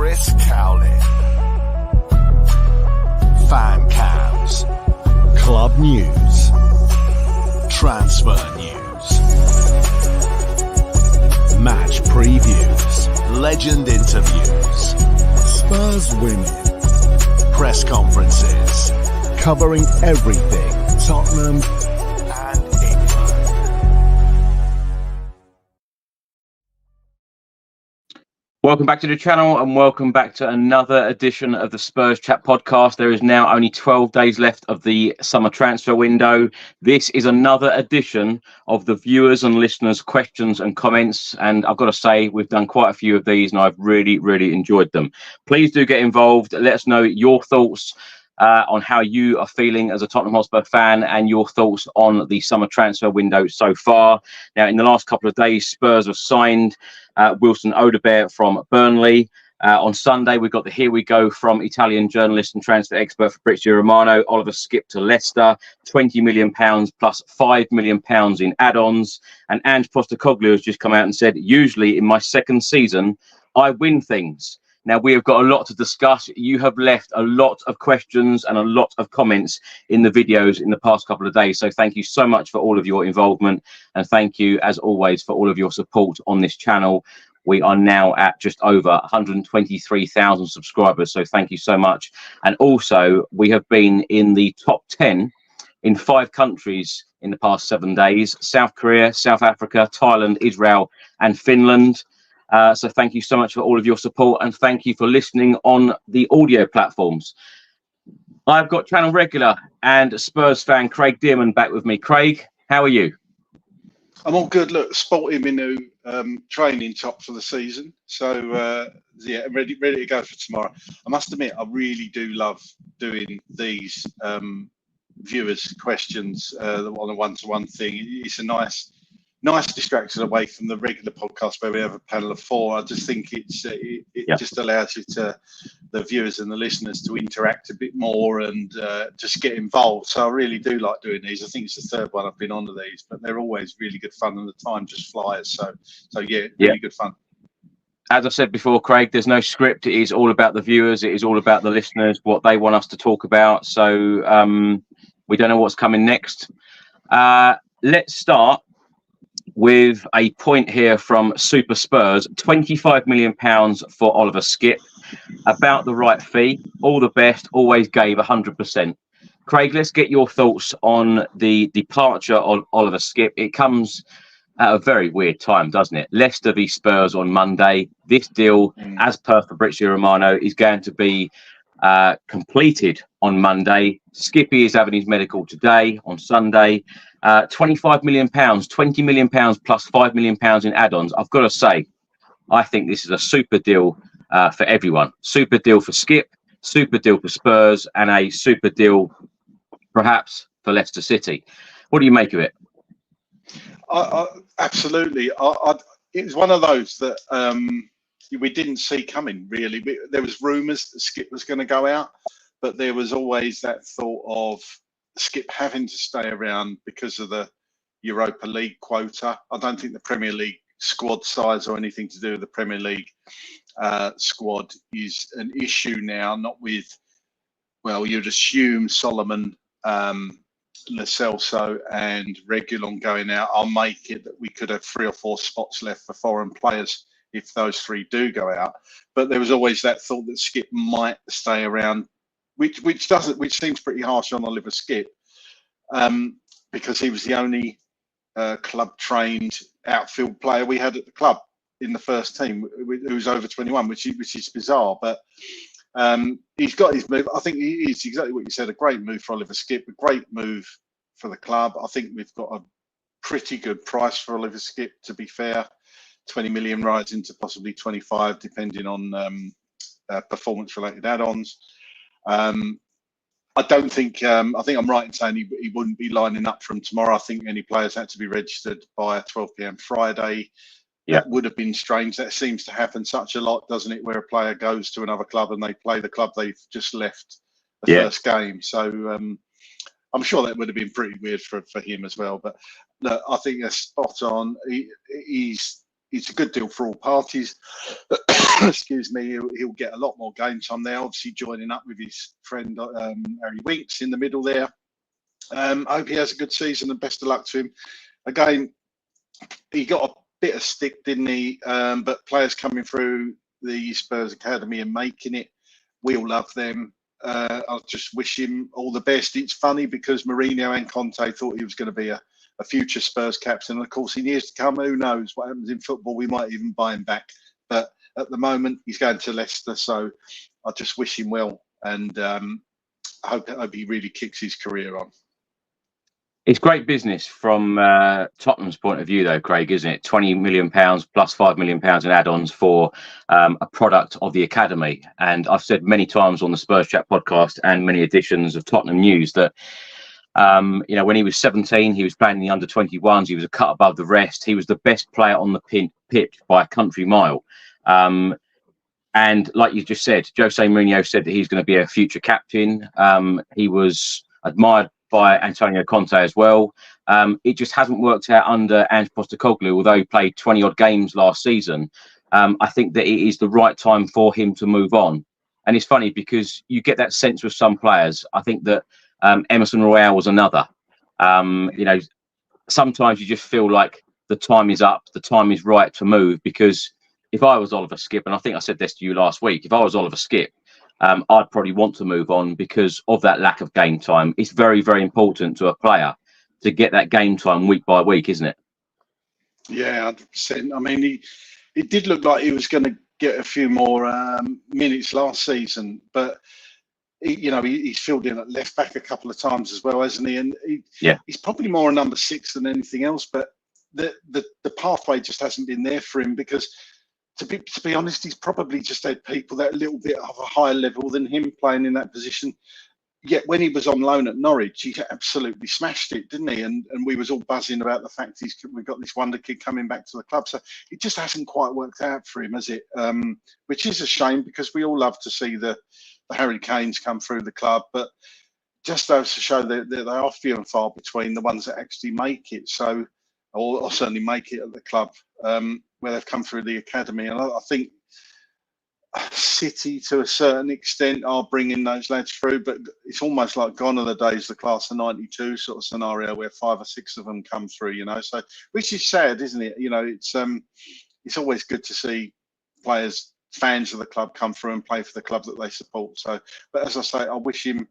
Chris Cowlin. Fan cams. Club news. Transfer news. Match previews. Legend interviews. Spurs women. Press conferences. Covering everything Tottenham and England. Welcome back to the channel and welcome back to another edition of the Spurs Chat podcast. There is now only 12 days left of the summer transfer window. This is another edition of the viewers and listeners' questions and comments. And I've got to say, we've done quite a few of these and I've really enjoyed them. Please do get involved. Let us know your thoughts on how you are feeling as a Tottenham Hotspur fan and your thoughts on the summer transfer window so far. Now, in the last couple of days, Spurs have signed Wilson Odobert from Burnley. On Sunday, we got the Here We Go from Italian journalist and transfer expert Fabrizio Romano. Oliver Skipp to Leicester, £20 million plus £5 million in add-ons. And Ange Postecoglou has just come out and said, usually in my second season, I win things. Now, we have got a lot to discuss. You have left a lot of questions and a lot of comments in the videos in the past couple of days. So thank you so much for all of your involvement. And thank you, as always, for all of your support on this channel. We are now at just over 123,000 subscribers. So thank you so much. And also, we have been in the top 10 in 5 countries in the past 7 days: South Korea, South Africa, Thailand, Israel, and Finland. So thank you so much for all of your support and thank you for listening on the audio platforms. I've got channel regular and Spurs fan Craig Dearman back with me. Craig, how are you? I'm all good. Look, sporting my new training top for the season. So, yeah, ready to go for tomorrow. I must admit, I really do love doing these viewers' questions on a one-to-one thing. It's a nice distraction away from the regular podcast where we have a panel of 4. I just think it just allows you the viewers and the listeners to interact a bit more and just get involved. So I really do like doing these. I think it's the 3rd one I've been on to these, but they're always really good fun and the time just flies. So yeah, really good fun. As I said before, Craig, there's no script. It is all about the viewers. It is all about the listeners, what they want us to talk about. So we don't know what's coming next. Let's start with a point here from Super Spurs. £25 million for Oliver Skipp. About the right fee. All the best. Always gave 100%. Craig, let's get your thoughts on the departure of Oliver Skipp. It comes at a very weird time, doesn't it? Leicester v Spurs on Monday. This deal, as per Fabrizio Romano, is going to be completed on Monday. Skippy is having his medical today on Sunday. £25 million, £20 million plus £5 million in add-ons. I've got to say, I think this is a super deal for everyone. Super deal for Skipp, super deal for Spurs, and a super deal perhaps for Leicester City. What do you make of it? Absolutely. It was one of those that we didn't see coming, really. There was rumours that Skipp was going to go out, but there was always that thought of Skipp having to stay around because of the Europa League quota. I don't think the Premier League squad size or anything to do with the Premier League squad is an issue now, not with, well, you'd assume Solomon, Lo Celso and Reguilon going out. I'll make it that we could have 3 or 4 spots left for foreign players if those 3 do go out. But there was always that thought that Skipp might stay around, which seems pretty harsh on Oliver Skipp, because he was the only club trained outfield player we had at the club in the first team who was over 21, which is bizarre. But he's got his move. I think it's exactly what you said, a great move for Oliver Skipp, a great move for the club. I think we've got a pretty good price for Oliver Skipp, to be fair. 20 million rising to possibly 25, depending on performance-related add-ons. I don't think, I think I'm right in saying he wouldn't be lining up from tomorrow. I think any players had to be registered by 12 p.m. Friday. That would have been strange. That seems to happen such a lot, doesn't it, where a player goes to another club and they play the club they've just left the first game. So I'm sure that would have been pretty weird for him as well. But look, I think they're spot on. He's it's a good deal for all parties. Excuse me. He'll get a lot more game time there. Obviously, joining up with his friend Harry Winks in the middle there. Hope he has a good season and best of luck to him. Again, he got a bit of stick, didn't he? But players coming through the Spurs Academy and making it, we all love them. I'll just wish him all the best. It's funny because Mourinho and Conte thought he was going to be a future Spurs captain. And of course, in years to come, who knows what happens in football? We might even buy him back. But at the moment, he's going to Leicester. So I just wish him well. And I hope he really kicks his career on. It's great business from Tottenham's point of view, though, Craig, isn't it? £20 million plus £5 million in add-ons for a product of the academy. And I've said many times on the Spurs Chat podcast and many editions of Tottenham News that, when he was 17, he was playing in the under-21s. He was a cut above the rest. He was the best player on the pitch by a country mile. And like you just said, Jose Mourinho said that he's going to be a future captain. He was admired by Antonio Conte as well. It just hasn't worked out under Ange Postecoglou, although he played 20-odd games last season. I think that it is the right time for him to move on. And it's funny because you get that sense with some players. I think that Emerson Royale was another. Sometimes you just feel like the time is up, the time is right to move, because if I was Oliver Skipp, and I think I said this to you last week, if I was Oliver Skipp, I'd probably want to move on because of that lack of game time. It's very, very important to a player to get that game time week by week, isn't it? Yeah, 100%. I mean, it did look like he was going to get a few more minutes last season, but he's filled in at left back a couple of times as well, hasn't he? And he's probably more a number 6 than anything else. But the pathway just hasn't been there for him because, to be honest, he's probably just had people that are a little bit of a higher level than him playing in that position. Yet when he was on loan at Norwich, he absolutely smashed it, didn't he? And we was all buzzing about the fact we've got this wonder kid coming back to the club. So it just hasn't quite worked out for him, has it? Which is a shame because we all love to see the Harry Kanes come through the club, but just goes to show that they are few and far between the ones that actually make it. So, or certainly make it at the club where they've come through the academy. And I think City, to a certain extent, are bringing those lads through, but it's almost like gone are the days, the class of '92 sort of scenario where 5 or 6 of them come through. So which is sad, isn't it? It's always good to see players, fans of the club, come through and play for the club that they support. So, but as I say, I wish him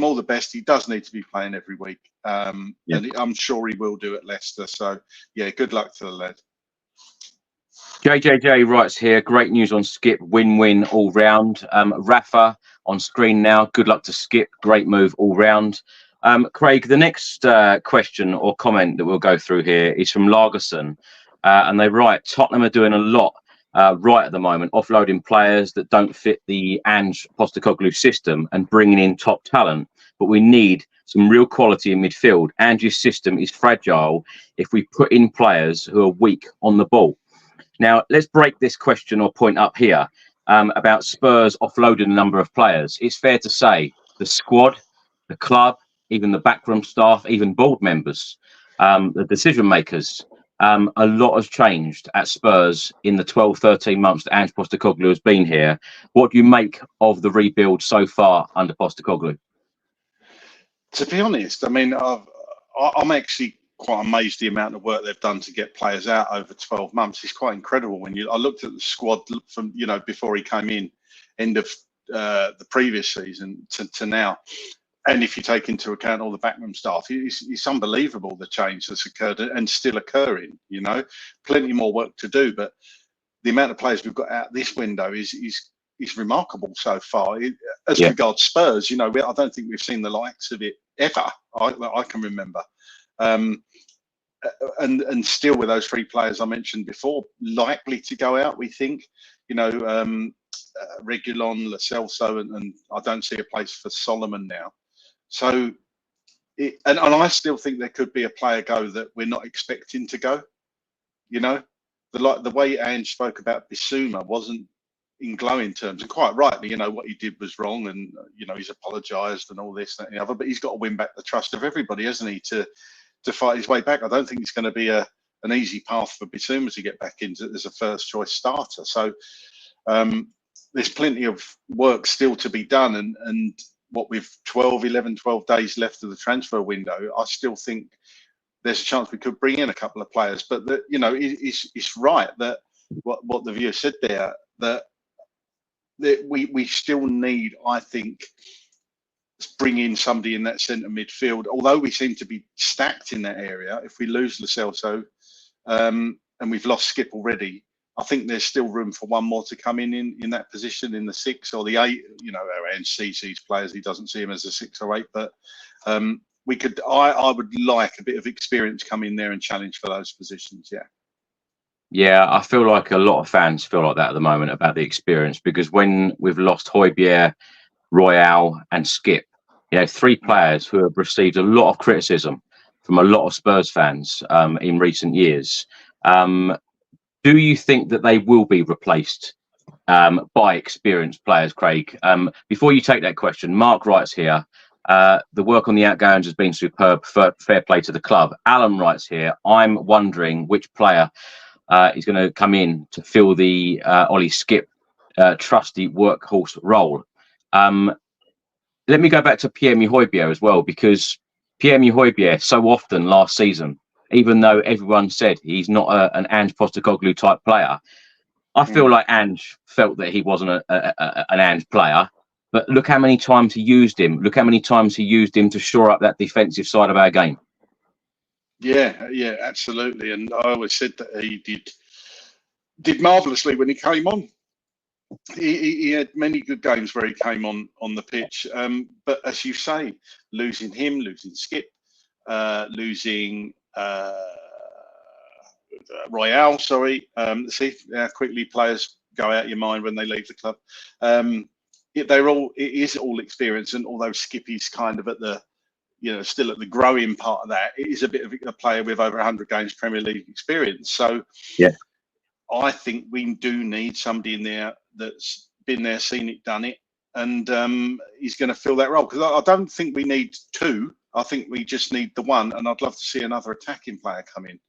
all the best. He does need to be playing every week, and I'm sure he will do at Leicester. So, yeah, good luck to the lad. JJJ writes here, great news on Skipp, win-win all round. Rafa on screen now, good luck to Skipp, great move all round. Craig, the next question or comment that we'll go through here is from Lagerson, and they write, Tottenham are doing a lot right at the moment, offloading players that don't fit the Ange Postecoglou system and bringing in top talent, but we need some real quality in midfield. Ange's system is fragile if we put in players who are weak on the ball. Now, let's break this question or point up here about Spurs offloading a number of players. It's fair to say the squad, the club, even the backroom staff, even board members, the decision makers, a lot has changed at Spurs in the 12, 13 months that Ange Postecoglou has been here. What do you make of the rebuild so far under Postecoglou? To be honest, I mean, I'm actually quite amazed the amount of work they've done to get players out over 12 months. It's quite incredible. I looked at the squad from, before he came in, end of the previous season to now. And if you take into account all the backroom staff, it's unbelievable the change that's occurred and still occurring, plenty more work to do. But the amount of players we've got out this window is remarkable so far. As regards Spurs, I don't think we've seen the likes of it ever, I can remember. And still with those 3 players I mentioned before, likely to go out, we think, Reguilon, Lo Celso, and I don't see a place for Solomon now. So, and I still think there could be a player go that we're not expecting to go. The way Ange spoke about Bissouma wasn't in glowing terms, and quite rightly, what he did was wrong, and he's apologised and all this, that, and the other. But he's got to win back the trust of everybody, hasn't he, to fight his way back. I don't think it's going to be a an easy path for Bissouma to get back into as a first choice starter. So there's plenty of work still to be done, and what with 12 days left of the transfer window, I still think there's a chance we could bring in a couple of players. But it's right that what the viewer said there, that we still need, I think, bring in somebody in that centre midfield. Although we seem to be stacked in that area, if we lose Lo Celso and we've lost Skipp already, I think there's still room for one more to come in that position, in the 6 or the 8. Ange sees these players, he doesn't see them as a 6 or 8, but we could. I would like a bit of experience come in there and challenge for those positions. Yeah, I feel like a lot of fans feel like that at the moment about the experience, because when we've lost Højbjerg, Royale and Skipp, 3 players who have received a lot of criticism from a lot of Spurs fans in recent years. Do you think that they will be replaced by experienced players, Craig? Before you take that question, Mark writes here, the work on the outgoings has been superb. Fair play to the club. Alan writes here, I'm wondering which player is going to come in to fill the Ollie Skipp trusty workhorse role. Let me go back to Pierre-Emile Højbjerg as well, because Pierre-Emile Højbjerg so often last season, even though everyone said he's not an Ange Postecoglou type player, I feel like Ange felt that he wasn't an Ange player. But look how many times he used him. Look how many times he used him to shore up that defensive side of our game. Yeah, absolutely. And I always said that he did marvellously when he came on. He had many good games where he came on the pitch. But as you say, losing him, losing Skipp, losing Royale, see how quickly players go out your mind when they leave the club. It is all experience, and although Skippy's kind of at the still at the growing part of that, it is a bit of a player with over 100 games Premier League experience. So yeah, I think we do need somebody in there that's been there, seen it, done it, and he's going to fill that role. Because I don't think we need 2. I think we just need the 1, and I'd love to see another attacking player come in.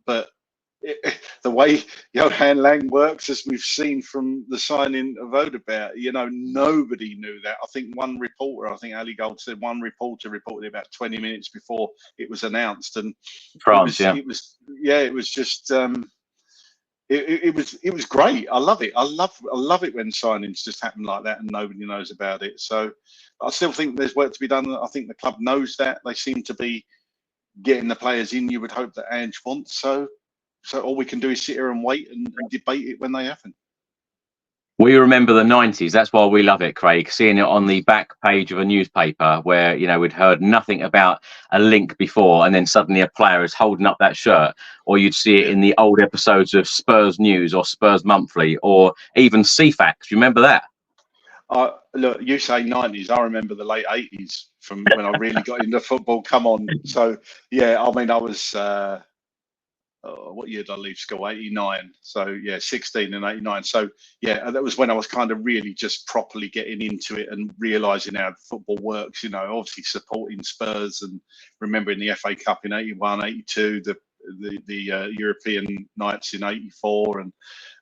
But the way Johan Lang works, as we've seen from the signing of Odobert, nobody knew that. I think Ali Gold said one reporter reported it about 20 minutes before it was announced, and it was just it was great. I love it. I love it when signings just happen like that and nobody knows about it. So I still think there's work to be done. I think the club knows that. They seem to be getting the players in you would hope that Ange wants. So all we can do is sit here and wait and debate it when they happen. We remember the 90s. That's why we love it, Craig. Seeing it on the back page of a newspaper where, we'd heard nothing about a link before, and then suddenly a player is holding up that shirt. Or you'd see it in the old episodes of Spurs News or Spurs Monthly or even CFAX. Do you remember that? Look, you say 90s. I remember the late 80s from when I really got into football. Come on. So, yeah, I mean, I was... what year did I leave school? 89. So yeah, 16 and 89. So yeah, that was when I was kind of really just properly getting into it and realising how football works. Obviously supporting Spurs and remembering the FA Cup in 81, 82, the European nights in 84, and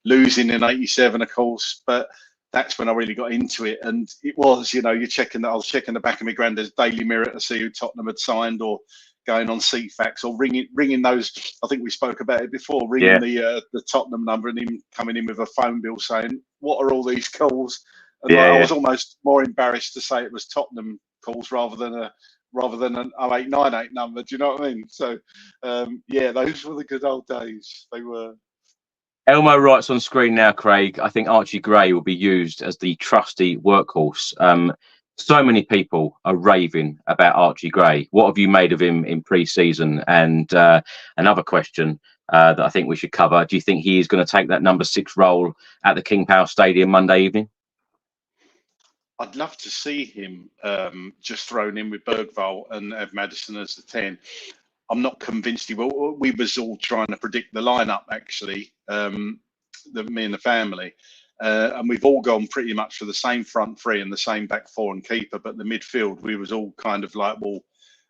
losing in 87, of course. But that's when I really got into it, and it was, I was checking the back of my granddad's Daily Mirror to see who Tottenham had signed, or going on CFAX, or ringing those. I think we spoke about it before. Ringing the Tottenham number and him coming in with a phone bill saying, "What are all these calls?" And I was almost more embarrassed to say it was Tottenham calls rather than an 0898 number. Do you know what I mean? So those were the good old days. They were. Elmo writes on screen now, Craig, I think Archie Gray will be used as the trusty workhorse. So many people are raving about Archie Gray. What have you made of him in pre-season? And another question that I think we should cover. Do you think he is going to take that number 6 role at the King Power Stadium Monday evening? I'd love to see him just thrown in with Bergvall and have Maddison as the 10. I'm not convinced he will. We was all trying to predict the lineup, actually, me and the family. And we've all gone pretty much for the same front 3 and the same back 4 and keeper. But the midfield, we was all kind of like, well,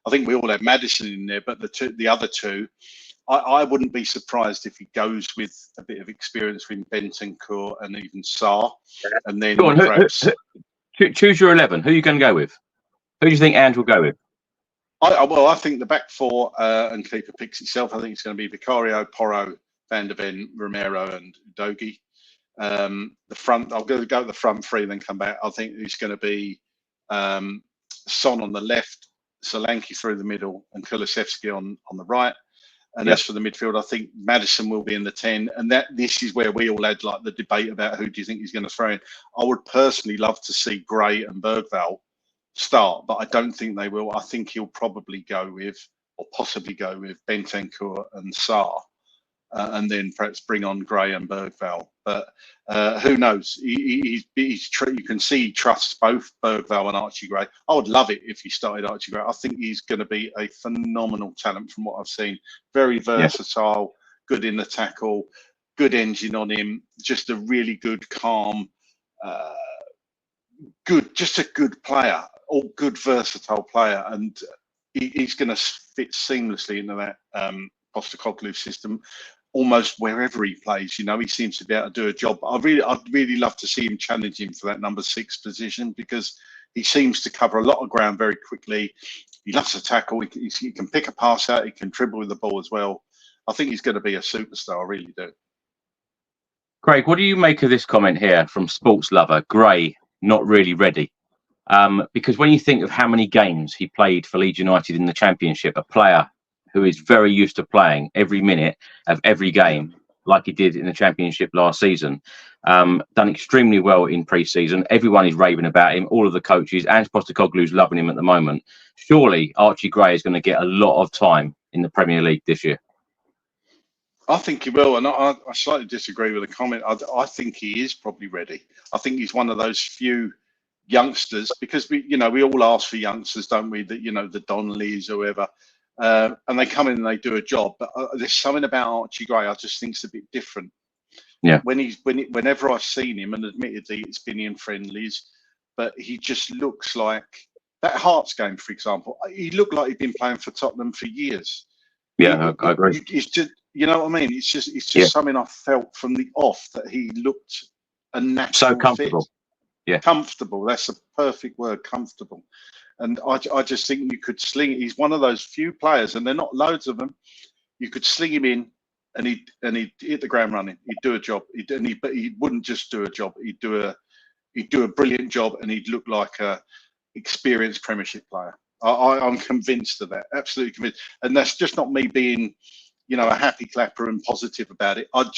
I think we all had Maddison in there, but the other two, I wouldn't be surprised if he goes with a bit of experience with Bentancur and even Sarr, and then Go on, perhaps choose your 11. Who are you going to go with? Who do you think Ange will go with? I think the back four and keeper picks itself. I think it's going to be Vicario, Porro, Van der Ven, Romero, and Udogie. The front, I'm going to go to the front three, then come back. I think it's going to be Son on the left, Solanke through the middle, and Kulusevski on the right. And as for the midfield, I think Maddison will be in the 10. And this is where we all had like the debate about who do you think he's going to throw in. I would personally love to see Gray and Bergvall start, but I don't think they will. I think he'll probably go with, or possibly go with, Bentancur and Sarr, and then perhaps bring on Gray and Bergvall. But who knows? You can see he trusts both Bergvall and Archie Gray. I would love it if he started Archie Gray. I think he's going to be a phenomenal talent from what I've seen. Very versatile, good in the tackle, good engine on him, just a really good, calm, just a good player, all good, versatile player. And he's going to fit seamlessly into that Postecoglou system. Almost wherever he plays, you know, he seems to be able to do a job. I'd really love to see him challenge him for that number 6 position, because he seems to cover a lot of ground very quickly. He loves to tackle. He can pick a pass out. He can dribble with the ball as well. I think he's going to be a superstar. I really do. Craig, what do you make of this comment here from Sports Lover? Gray not really ready, because when you think of how many games he played for Leeds United in the Championship, a player who is very used to playing every minute of every game, like he did in the Championship last season. Done extremely well in pre-season. Everyone is raving about him, all of the coaches. Ange Postecoglou's loving him at the moment. Surely Archie Gray is going to get a lot of time in the Premier League this year. I think he will, and I slightly disagree with the comment. I think he is probably ready. I think he's one of those few youngsters, because we all ask for youngsters, don't we? That, the Donnellys or whoever. And they come in and they do a job, but there's something about Archie Gray I just think is a bit different. Yeah. Whenever I've seen him, and admittedly it's been in friendlies, but he just looks like that Hearts game, for example. He looked like he'd been playing for Tottenham for years. Yeah, I agree. It's just, you know what I mean? It's just something I felt from the off, that he looked a natural, so comfortable. Fit. Yeah, comfortable. That's a perfect word, comfortable. And I just think you could sling it. He's one of those few players, and they're not loads of them. You could sling him in, and he'd hit the ground running. He'd do a job. But he wouldn't just do a job. He'd do a brilliant job, and he'd look like a experienced Premiership player. I'm convinced of that. Absolutely convinced. And that's just not me being, a happy clapper and positive about it. I've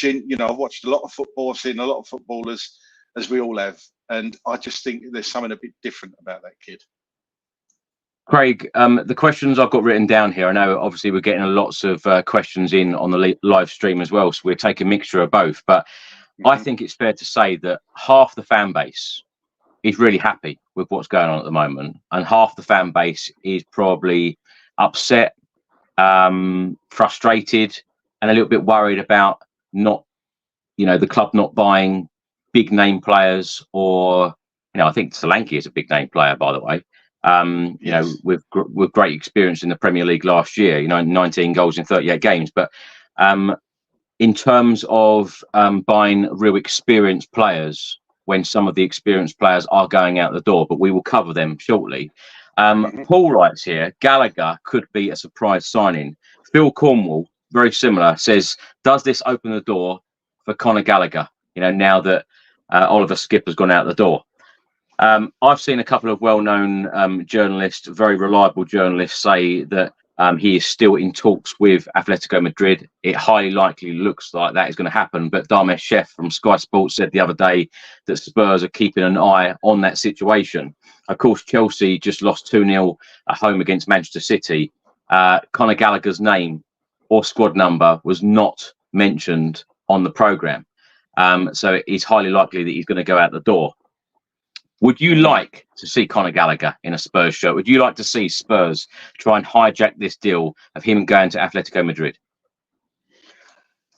watched a lot of football. I've seen a lot of footballers, as we all have, and I just think there's something a bit different about that kid. Craig, the questions I've got written down here, I know obviously we're getting lots of questions in on the live stream as well, so we'll take a mixture of both. But I think it's fair to say that half the fan base is really happy with what's going on at the moment, and half the fan base is probably upset, frustrated, and a little bit worried about the club not buying big name players, or I think Solanke is a big name player, by the way. With great experience in the Premier League last year, 19 goals in 38 games. But in terms of buying real experienced players, when some of the experienced players are going out the door, but we will cover them shortly. Paul writes here, Gallagher could be a surprise signing. Phil Cornwall, very similar, says, does this open the door for Conor Gallagher, now that Oliver Skipp has gone out the door? I've seen a couple of well-known journalists, very reliable journalists, say that he is still in talks with Atletico Madrid. It highly likely looks like that is going to happen. But Dharmesh Sheth from Sky Sports said the other day that Spurs are keeping an eye on that situation. Of course, Chelsea just lost 2-0 at home against Manchester City. Conor Gallagher's name or squad number was not mentioned on the programme. So it's highly likely that he's going to go out the door. Would you like to see Conor Gallagher in a Spurs shirt? Would you like to see Spurs try and hijack this deal of him going to Atletico Madrid?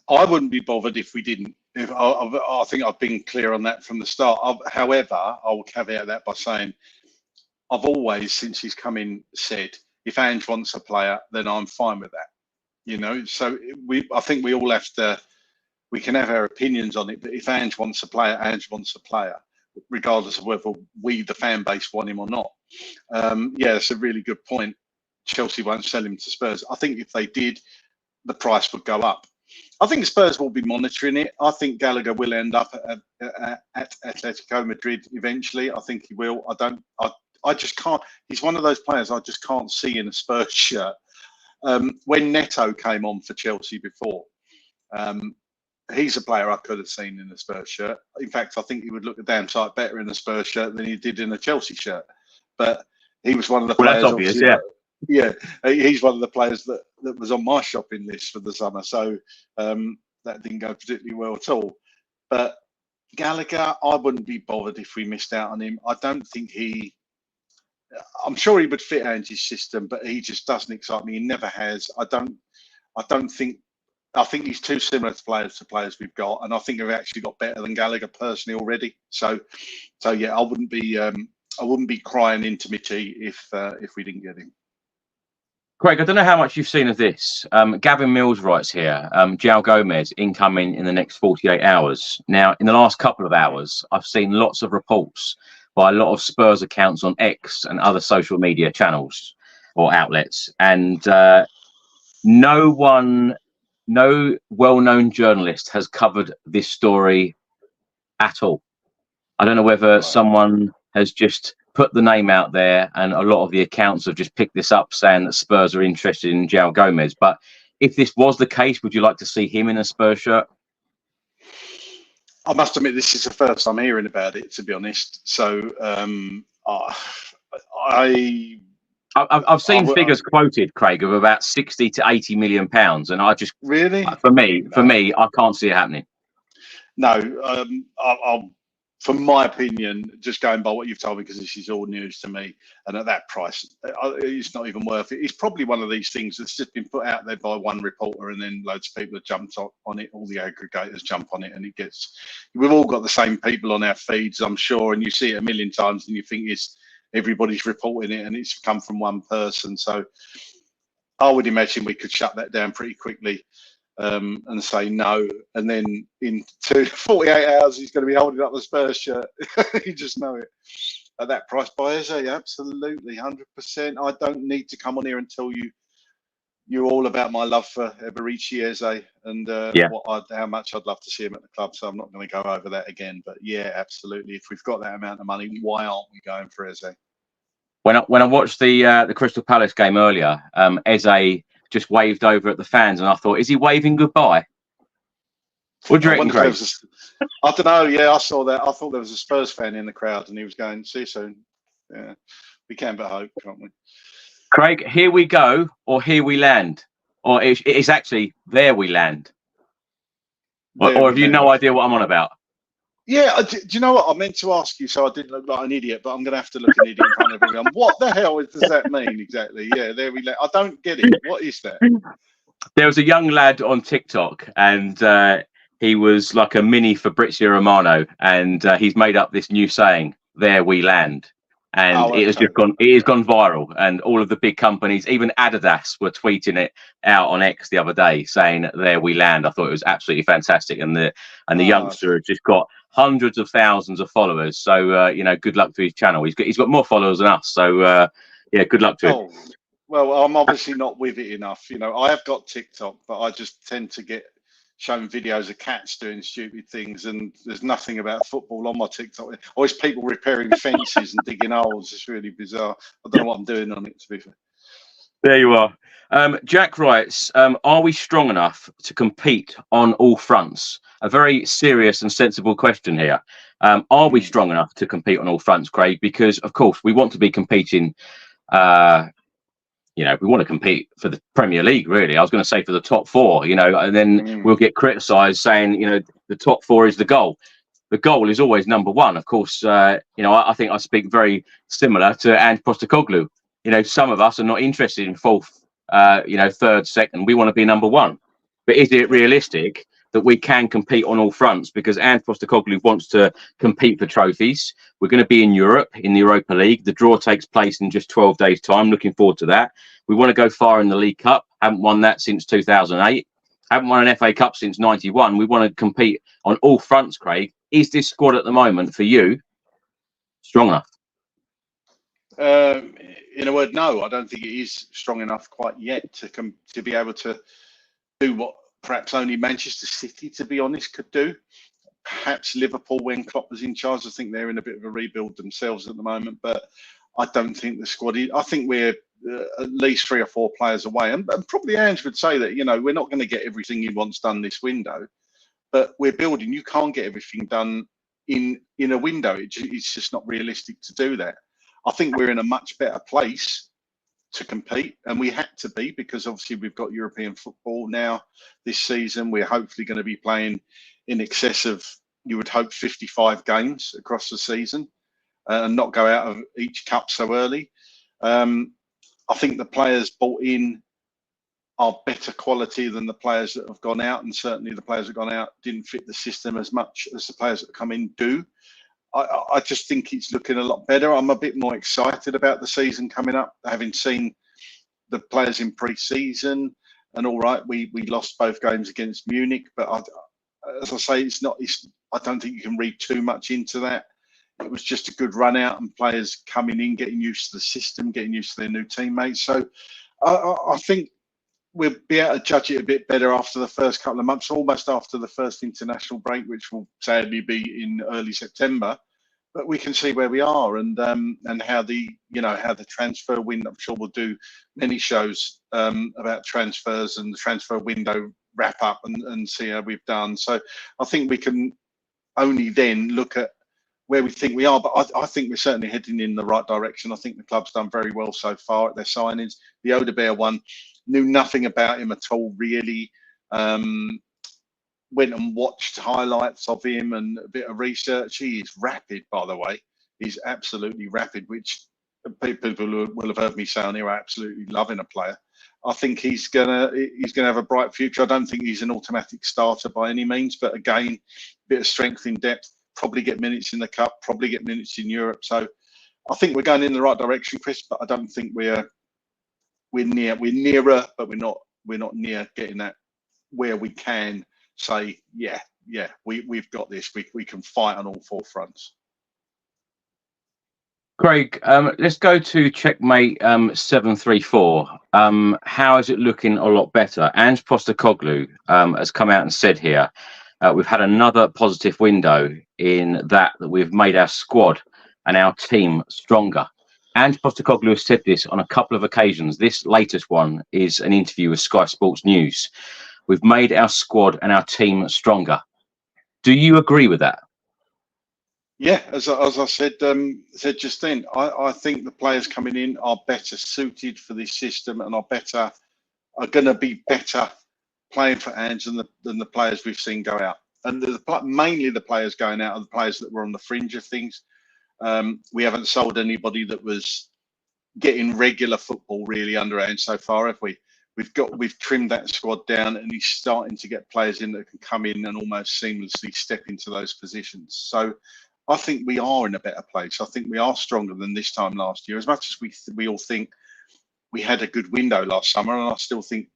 I wouldn't be bothered if we didn't. I think I've been clear on that from the start. However, I will caveat that by saying I've always, since he's come in, said if Ange wants a player, then I'm fine with that. You know, so I think we all have to. We can have our opinions on it, but if Ange wants a player, Ange wants a player, regardless of whether we, the fan base, want him or not. Yeah, it's a really good point. Chelsea won't sell him to Spurs. I think if they did, the price would go up. I think Spurs will be monitoring it. I think Gallagher will end up at Atletico Madrid eventually. I think he will. I just can't. He's one of those players I just can't see in a Spurs shirt. When Neto came on for Chelsea before, he's a player I could have seen in a Spurs shirt. In fact, I think he would look a damn sight better in a Spurs shirt than he did in a Chelsea shirt. But he was one of the players. That's obvious, yeah. Yeah, he's one of the players that was on my shopping list for the summer. So that didn't go particularly well at all. But Gallagher, I wouldn't be bothered if we missed out on him. I don't think I'm sure he would fit Ange's system, but he just doesn't excite me. He never has. I think he's too similar to players we've got, and I think we've actually got better than Gallagher personally already. So yeah, I wouldn't be crying into my tea if we didn't get him. Craig, I don't know how much you've seen of this. Gavin Mills writes here, João Gomez incoming in the next 48 hours. Now, in the last couple of hours, I've seen lots of reports by a lot of Spurs accounts on X and other social media channels or outlets. And no well-known journalist has covered this story at all. I don't know whether someone has just put the name out there and a lot of the accounts have just picked this up saying that Spurs are interested in João Gomez. But if this was the case, would you like to see him in a Spurs shirt? I must admit, this is the first I'm hearing about it, to be honest. So I've seen figures quoted, Craig, of about 60 to 80 million pounds, and I just really, for me, I can't see it happening. No, from my opinion, just going by what you've told me, because this is all news to me, and at that price, it's not even worth it. It's probably one of these things that's just been put out there by one reporter, and then loads of people have jumped on it. All the aggregators jump on it, and it gets. We've all got the same people on our feeds, I'm sure, and you see it a million times, and you think everybody's reporting it, and it's come from one person. So I would imagine we could shut that down pretty quickly. And say no, and then in 48 hours he's going to be holding up the Spurs shirt. You just know it. At that price, by Eze, absolutely, 100%. I don't need to come on here and tell you're all about my love for Eberici Eze and how much I'd love to see him at the club. So I'm not going to go over that again. But yeah, absolutely. If we've got that amount of money, why aren't we going for Eze? When I watched the Crystal Palace game earlier, Eze just waved over at the fans, and I thought, is he waving goodbye? What do you reckon, Craig? I don't know. Yeah, I saw that. I thought there was a Spurs fan in the crowd, and he was going, "See you soon." Yeah, we can but hope, can't we? Craig, here we go, or here we land, or it's actually there we land, or have you no idea what I'm on about? Yeah, do you know what? I meant to ask you, so I didn't look like an idiot, but I'm going to have to look an idiot in front of everyone. What the hell does that mean exactly? Yeah, there we land. I don't get it. What is that? There was a young lad on TikTok, and he was like a mini Fabrizio Romano, and he's made up this new saying, "There we land." And it has gone viral, and all of the big companies, even Adidas, were tweeting it out on X the other day, saying "There we land." I thought it was absolutely fantastic, and the youngster has just got hundreds of thousands of followers. So good luck to his channel. He's got more followers than us. So good luck to him. Well, I'm obviously not with it enough. I have got TikTok, but I just tend to get shown videos of cats doing stupid things, and there's nothing about football on my TikTok. Always people repairing fences and digging holes. It's really bizarre. I don't know what I'm doing on it, to be fair. There you are. Jack writes, are we strong enough to compete on all fronts? A very serious and sensible question here. Are we strong enough to compete on all fronts, Craig? Because, of course, we want to be competing we want to compete for the Premier League, really. I was going to say for the top four, and then we'll get criticised saying, the top four is the goal. The goal is always number one. Of course, I think I speak very similar to Ange Postecoglou. Some of us are not interested in fourth, third, second. We want to be number one. But is it realistic that we can compete on all fronts? Because Ange Postecoglou wants to compete for trophies. We're going to be in Europe, in the Europa League. The draw takes place in just 12 days' time. Looking forward to that. We want to go far in the League Cup. Haven't won that since 2008. Haven't won an FA Cup since 91. We want to compete on all fronts, Craig. Is this squad at the moment for you strong enough? In a word, no. I don't think it is strong enough quite yet to be able to do what perhaps only Manchester City, to be honest, could do. Perhaps Liverpool when Klopp was in charge. I think they're in a bit of a rebuild themselves at the moment, but I don't think the squad is. I think we're at least 3 or 4 players away, and probably Ange would say that, you know, we're not going to get everything he wants done this window, but we're building. You can't get everything done in a window. It's just not realistic to do that. I think we're in a much better place to compete, and we had to be, because obviously we've got European football now this season. We're hopefully going to be playing in excess of, you would hope, 55 games across the season, and not go out of each cup so early. I think the players bought in are better quality than the players that have gone out, and certainly the players that have gone out didn't fit the system as much as the players that come in do. I just think it's looking a lot better. I'm a bit more excited about the season coming up, having seen the players in pre-season. And all right, we lost both games against Munich, but as I say, I don't think you can read too much into that. It was just a good run out, and players coming in, getting used to the system, getting used to their new teammates. So I think we'll be able to judge it a bit better after the first couple of months, almost after the first international break, which will sadly be in early September. But we can see where we are, and how the transfer window. I'm sure we'll do many shows about transfers and the transfer window wrap up and see how we've done. So I think we can only then look at where we think we are. But I think we're certainly heading in the right direction. I think the club's done very well so far at their signings. The Odobert one, knew nothing about him at all, really. Went and watched highlights of him and a bit of research. He is rapid, by the way. He's absolutely rapid, which people will have heard me say on here, absolutely loving a player. I think he's gonna have a bright future. I don't think he's an automatic starter by any means, but again, a bit of strength in depth, probably get minutes in the cup, probably get minutes in Europe. So I think we're going in the right direction, Chris, but I don't think we're nearer, but we're not near getting that where we can say, we've got this. We can fight on all 4 fronts. Craig, let's go to Checkmate 734. How is it looking a lot better? Ange Postecoglou has come out and said here, we've had another positive window in that we've made our squad and our team stronger. Ange Postecoglou has said this on a couple of occasions. This latest one is an interview with Sky Sports News. We've made our squad and our team stronger. Do you agree with that? Yeah, as I said just then, I think the players coming in are better suited for this system and are going to be better playing for Ange than the players we've seen go out. And mainly the players going out are the players that were on the fringe of things. We haven't sold anybody that was getting regular football really under Ange so far, have we? We've trimmed that squad down, and he's starting to get players in that can come in and almost seamlessly step into those positions. So I think we are in a better place. I think we are stronger than this time last year. As much as we all think we had a good window last summer, and I still think,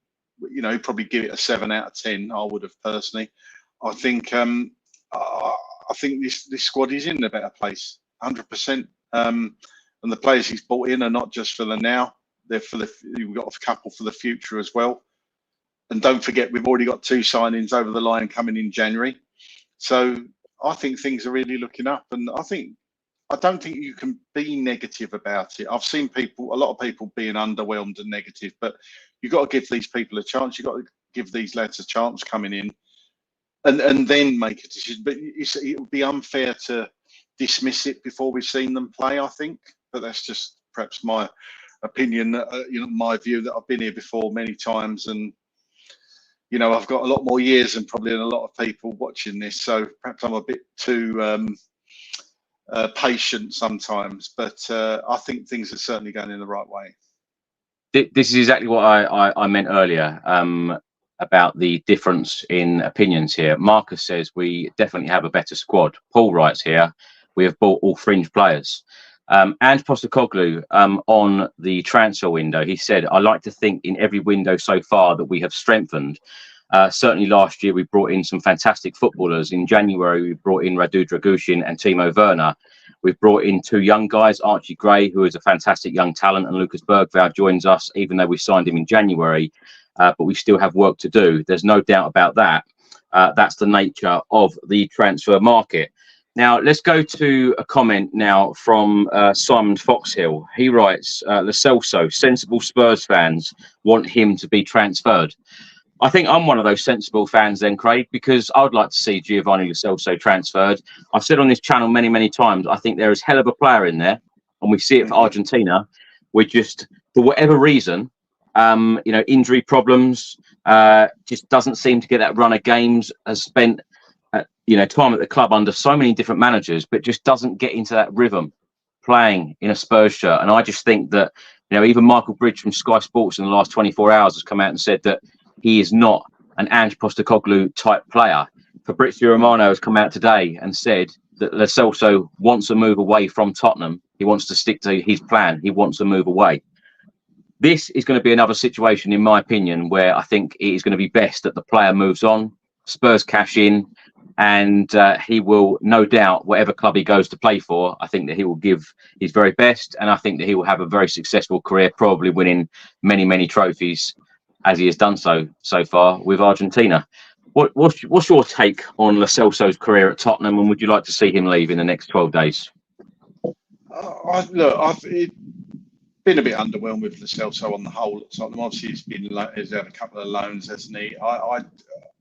probably give it a 7 out of 10. I would have personally. I think this squad is in a better place, 100%. And the players he's brought in are not just for the now. They're we've got a couple for the future as well. And don't forget, we've already got 2 signings over the line coming in January. So I think things are really looking up, and I don't think you can be negative about it. I've seen a lot of people being underwhelmed and negative, but you've got to give these people a chance. You've got to give these lads a chance coming in, and then make a decision. But it would be unfair to dismiss it before we've seen them play, I think. But that's just perhaps my opinion, my view, that I've been here before many times, and I've got a lot more years than probably a lot of people watching this, so perhaps I'm a bit too patient sometimes, but I think things are certainly going in the right way. This is exactly what I meant earlier about the difference in opinions here. Marcus says we definitely have a better squad. Paul writes here, we have bought all fringe players. Ange Postecoglou, on the transfer window, he said, "I like to think in every window so far that we have strengthened. Certainly last year we brought in some fantastic footballers. In January we brought in Radu Dragushin and Timo Werner. We've brought in two young guys, Archie Gray, who is a fantastic young talent, and Lucas Bergvall joins us, even though we signed him in January. But we still have work to do. There's no doubt about that. That's the nature of the transfer market." Now, let's go to a comment now from Simon Foxhill. He writes, Lo Celso, sensible Spurs fans want him to be transferred. I think I'm one of those sensible fans then, Craig, because I would like to see Giovanni Lo Celso transferred. I've said on this channel many, many times, I think there is hell of a player in there, and we see it for Argentina. We're just, for whatever reason, injury problems, just doesn't seem to get that run of games, has spent time at the club under so many different managers, but just doesn't get into that rhythm playing in a Spurs shirt. And I just think that, even Michael Bridge from Sky Sports in the last 24 hours has come out and said that he is not an Ange Postecoglou type player. Fabrizio Romano has come out today and said that Lo Celso wants to move away from Tottenham. He wants to stick to his plan. He wants to move away. This is going to be another situation, in my opinion, where I think it is going to be best that the player moves on, Spurs cash in, and he will, no doubt, whatever club he goes to play for, I think that he will give his very best, and I think that he will have a very successful career, probably winning many, many trophies, as he has done so far with Argentina. What's your take on Lo Celso's career at Tottenham, and would you like to see him leave in the next 12 days? I've been a bit underwhelmed with Lo Celso on the whole at Tottenham. Obviously, he's had a couple of loans, hasn't he?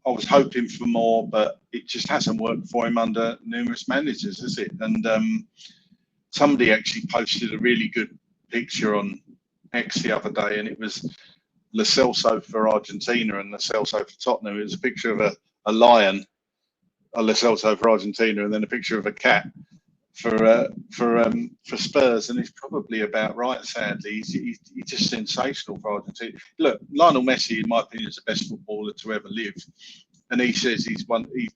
I was hoping for more, but it just hasn't worked for him under numerous managers, has it? And somebody actually posted a really good picture on X the other day, and it was Lo Celso for Argentina and Lo Celso for Tottenham. It was a picture of a lion, a Lo Celso for Argentina, and then a picture of a cat for Spurs, and it's probably about right. Sadly, he's just sensational for Argentina. Look, Lionel Messi, in my opinion, is the best footballer to ever live, and he says he's one. He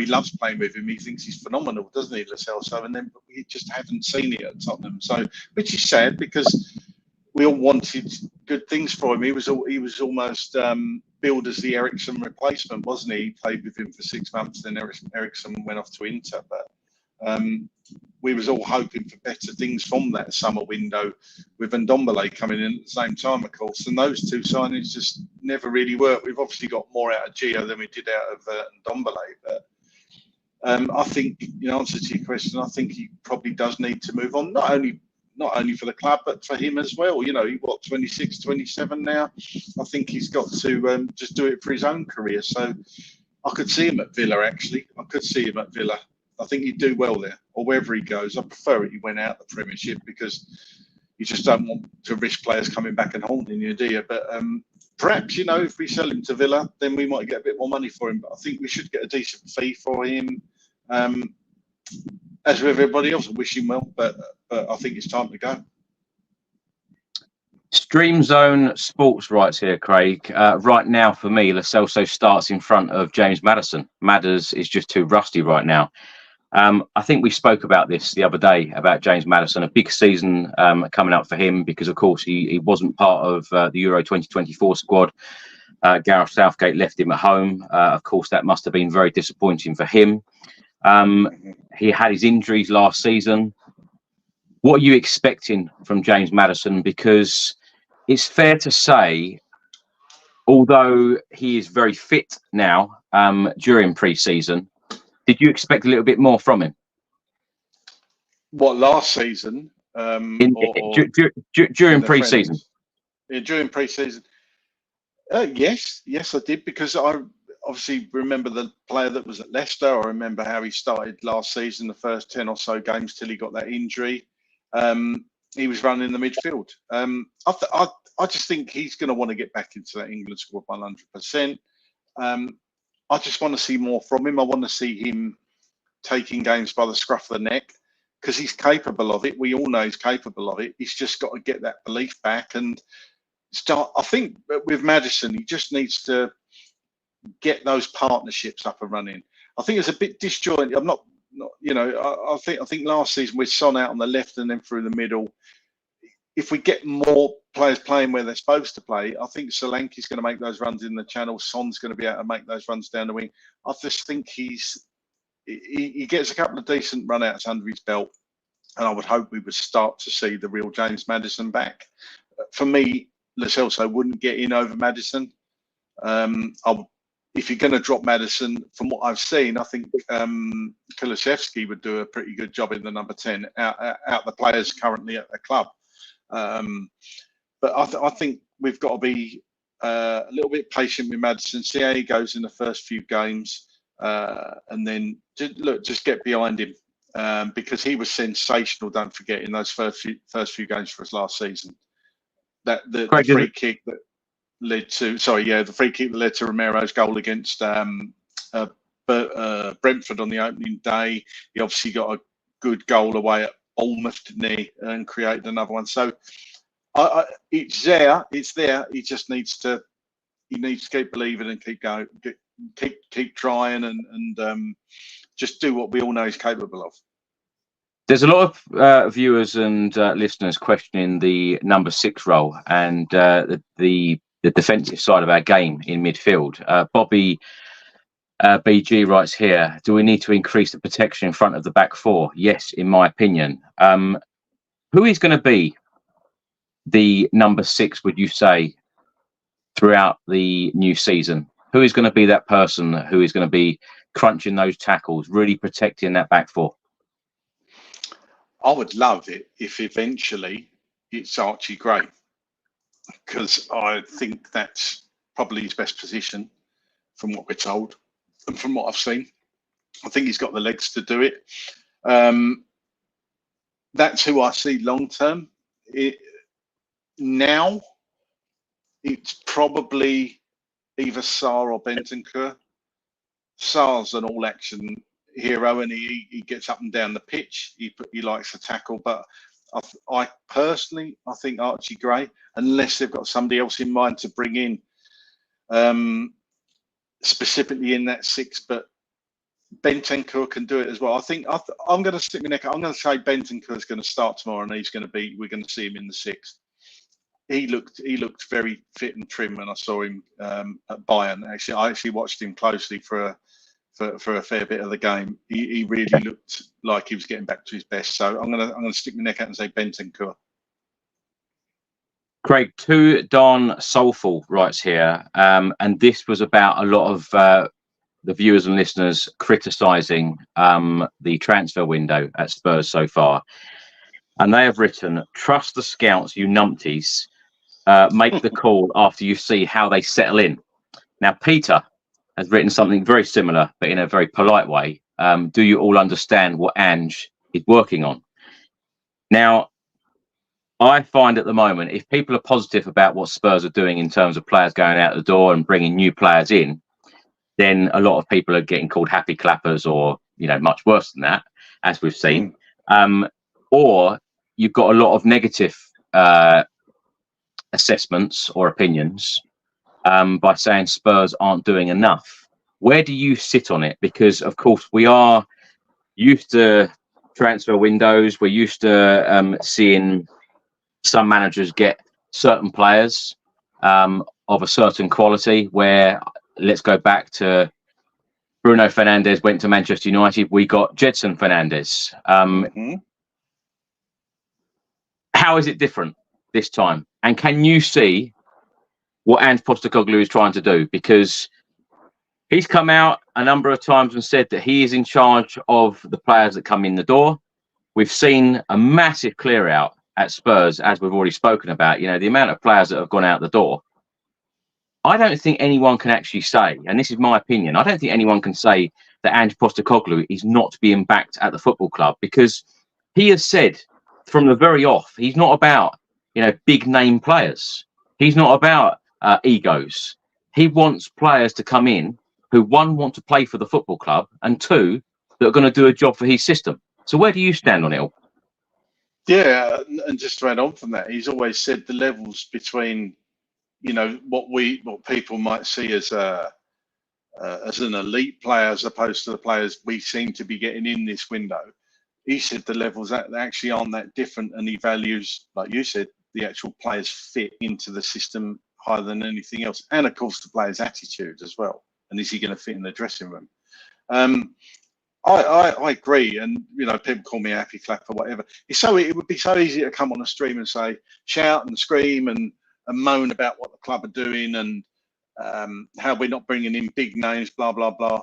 loves playing with him. He thinks he's phenomenal, doesn't he, Lo Celso? And then we just haven't seen it at Tottenham. So, which is sad because we all wanted good things for him. He was almost billed as the Eriksen replacement, wasn't he? He played with him for 6 months, then Eriksen went off to Inter, but. We was all hoping for better things from that summer window with Ndombele coming in at the same time, of course, and those two signings just never really worked. We've obviously got more out of Gio than we did out of Ndombele, but I think, in answer to your question, I think he probably does need to move on, not only for the club, but for him as well. He's 26, 27 now. I think he's got to just do it for his own career. So I could see him at Villa, actually. I think he'd do well there, or wherever he goes. I prefer it he went out the Premiership because you just don't want to risk players coming back and haunting you, do you? But perhaps, if we sell him to Villa, then we might get a bit more money for him. But I think we should get a decent fee for him. As with everybody else, I wish him well, but I think it's time to go. Stream Zone Sports writes here, Craig. Right now, for me, Lo Celso starts in front of James Maddison. Madders is just too rusty right now. I think we spoke about this the other day about James Maddison, a big season coming up for him because, of course, he wasn't part of the Euro 2024 squad. Gareth Southgate left him at home. Of course, that must have been very disappointing for him. He had his injuries last season. What are you expecting from James Maddison? Because it's fair to say, although he is very fit now during pre-season, did you expect a little bit more from him? What, last season? During pre-season? Yeah, during pre-season. Yes, I did, because I obviously remember the player that was at Leicester. I remember how he started last season, the first 10 or so games till he got that injury. He was running the midfield. I just think he's going to want to get back into that England squad 100%. I just want to see more from him. I want to see him taking games by the scruff of the neck, because he's capable of it. We all know he's capable of it. He's just got to get that belief back and start. I think with Maddison, he just needs to get those partnerships up and running. I think it's a bit disjointed. I'm not I think last season with Son out on the left and then through the middle. If we get more players playing where they're supposed to play, I think Solanke's going to make those runs in the channel. Son's going to be able to make those runs down the wing. I just think he gets a couple of decent run outs under his belt, and I would hope we would start to see the real James Maddison back. For me, Lo Celso wouldn't get in over Maddison. If you're going to drop Maddison, from what I've seen, I think Kulusevski would do a pretty good job in the number 10 out the players currently at the club. But I think we've got to be a little bit patient with Maddison, see how he goes in the first few games, and then just get behind him, because he was sensational. Don't forget, in those first few games for us last season, the free kick that led to the free kick that led to Romero's goal against Brentford on the opening day. He obviously got a good goal away at Bournemouth, didn't he, and created another one. So it's there. He just needs to keep believing and keep going, keep trying, and just do what we all know he's capable of. There's a lot of viewers and listeners questioning the number 6 role and the defensive side of our game in midfield. Bobby BG writes here, do we need to increase the protection in front of the back four? Yes, in my opinion. Who is going to be the number 6, would you say, throughout the new season? Who is going to be that person who is going to be crunching those tackles, really protecting that back four? I would love it if eventually it's Archie Gray, because I think that's probably his best position from what we're told and from what I've seen. I think he's got the legs to do it. That's who I see long term. Now, it's probably either Sarr or Bentancur. Sarr's an all-action hero, and he gets up and down the pitch. He likes to tackle, but I personally think Archie Gray, unless they've got somebody else in mind to bring in, specifically in that 6, but Bentancur can do it as well. I think I'm going to stick my neck out. I'm going to say Bentancur is going to start tomorrow, and we're going to see him in the 6th. He looked very fit and trim when I saw him at Bayern. Actually, I watched him closely for a fair bit of the game. He really looked like he was getting back to his best. So I'm gonna stick my neck out and say Bentancur. Craig, Too Darn Soulful writes here, and this was about a lot of the viewers and listeners criticising the transfer window at Spurs so far. And they have written, trust the scouts, you numpties. Make the call after you see how they settle in. Now, Peter has written something very similar, but in a very polite way. Do you all understand what Ange is working on? Now, I find at the moment, if people are positive about what Spurs are doing in terms of players going out the door and bringing new players in, then a lot of people are getting called happy clappers, or, much worse than that, as we've seen. Or you've got a lot of negative assessments or opinions by saying Spurs aren't doing enough. Where do you sit on it? Because, of course, we are used to transfer windows. We're used to seeing some managers get certain players of a certain quality, where, let's go back to Bruno Fernandes went to Manchester United. We got Jedson Fernandes. How is it different this time? And can you see what Ange Postecoglou is trying to do? Because he's come out a number of times and said that he is in charge of the players that come in the door. We've seen a massive clear out at Spurs, as we've already spoken about, the amount of players that have gone out the door. I don't think anyone can actually say, and this is my opinion, I don't think anyone can say that Ange Postecoglou is not being backed at the football club, because he has said from the very off, he's not about, big name players. He's not about egos. He wants players to come in who, one, want to play for the football club, and two, that are going to do a job for his system. So where do you stand on it all? Yeah, and just to add on from that, he's always said the levels between, what people might see as a as an elite player as opposed to the players we seem to be getting in this window. He said the levels that actually aren't that different, and he values, like you said, the actual players fit into the system higher than anything else, and of course the players' attitude as well. And is he going to fit in the dressing room? I agree, and you know, people call me a happy clap or whatever. It would be so easy to come on a stream and say, shout and scream and moan about what the club are doing and how we're not bringing in big names, blah blah blah.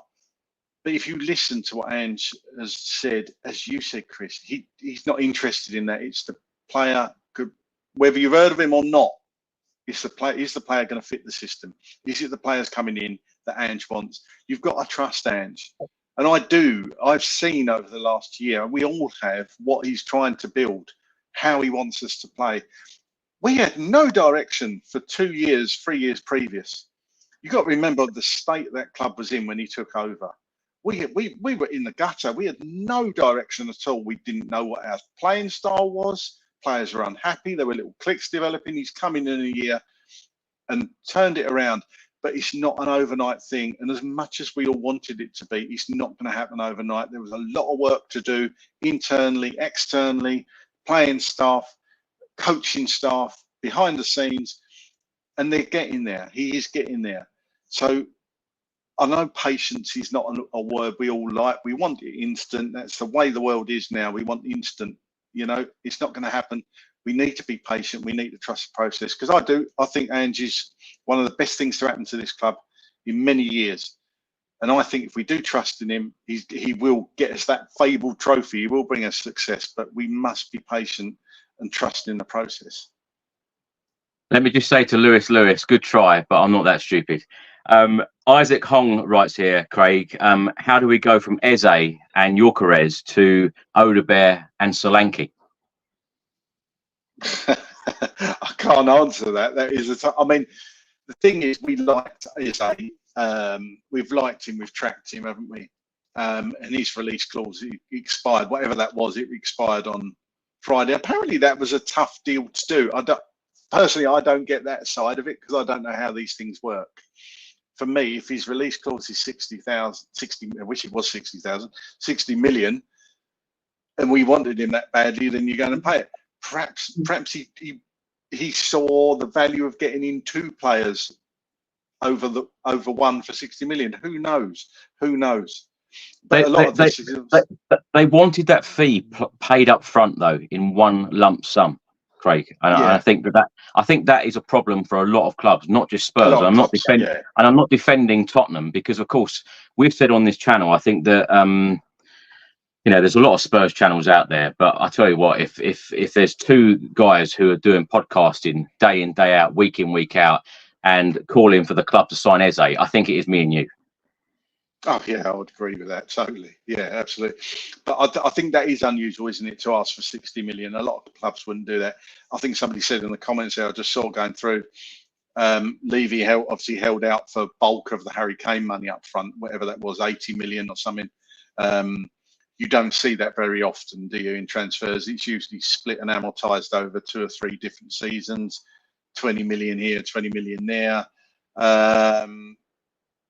But if you listen to what Ange has said, as you said, Chris, he's not interested in that. It's the player, whether you've heard of him or not. It's the player. Is the player going to fit the system? Is it the players coming in that Ange wants? You've got to trust Ange. And I do. I've seen over the last year, we all have, what he's trying to build, how he wants us to play. We had no direction for 2 years, 3 years previous. You've got to remember the state that club was in when he took over. We were in the gutter. We had no direction at all. We didn't know what our playing style was. Players were unhappy. There were little cliques developing. He's come in a year and turned it around. But it's not an overnight thing. And as much as we all wanted it to be, it's not going to happen overnight. There was a lot of work to do internally, externally, playing staff, coaching staff, behind the scenes. And they're getting there. He is getting there. So I know patience is not a word we all like. We want it instant. That's the way the world is now. We want instant. You know, it's not going to happen. We need to be patient. We need to trust the process. Because I think Ange is one of the best things to happen to this club in many years. And I think if we do trust in him, he will get us that fabled trophy. He will bring us success. But we must be patient and trust in the process. Let me just say to Lewis, good try, but I'm not that stupid. Isaac Hong writes here, Craig, how do we go from Eze and Enquiries to Odobert and Solanke? I can't answer that. That is, I mean, the thing is, we liked Eze. We've liked him, we've tracked him, haven't we? And his release clause expired, whatever that was. It expired on Friday. Apparently, that was a tough deal to do. Personally, I don't get that side of it because I don't know how these things work. For me, if his release clause is 60,000, I wish it was 60,000, 60 million, and we wanted him that badly, then you're going to pay it. Perhaps he saw the value of getting in two players over one for 60 million. Who knows? Who knows? But they wanted that fee paid up front though, in one lump sum, Craig. And yeah. I think that is a problem for a lot of clubs, not just Spurs. I'm not defending Tottenham because, of course, we've said on this channel, I think that you know, there's a lot of Spurs channels out there, but I tell you what, if there's two guys who are doing podcasting day in, day out, week in, week out, and calling for the club to sign Eze, I think it is me and you. Oh yeah, I would agree with that totally. Yeah, absolutely. But I think that is unusual, isn't it, to ask for 60 million? A lot of clubs wouldn't do that. I think somebody said in the comments there, I just saw going through, Levy obviously held out for bulk of the Harry Kane money up front, whatever that was, 80 million or something. You don't see that very often, do you, in transfers? It's usually split and amortized over 2 or 3 different seasons, 20 million here, 20 million there.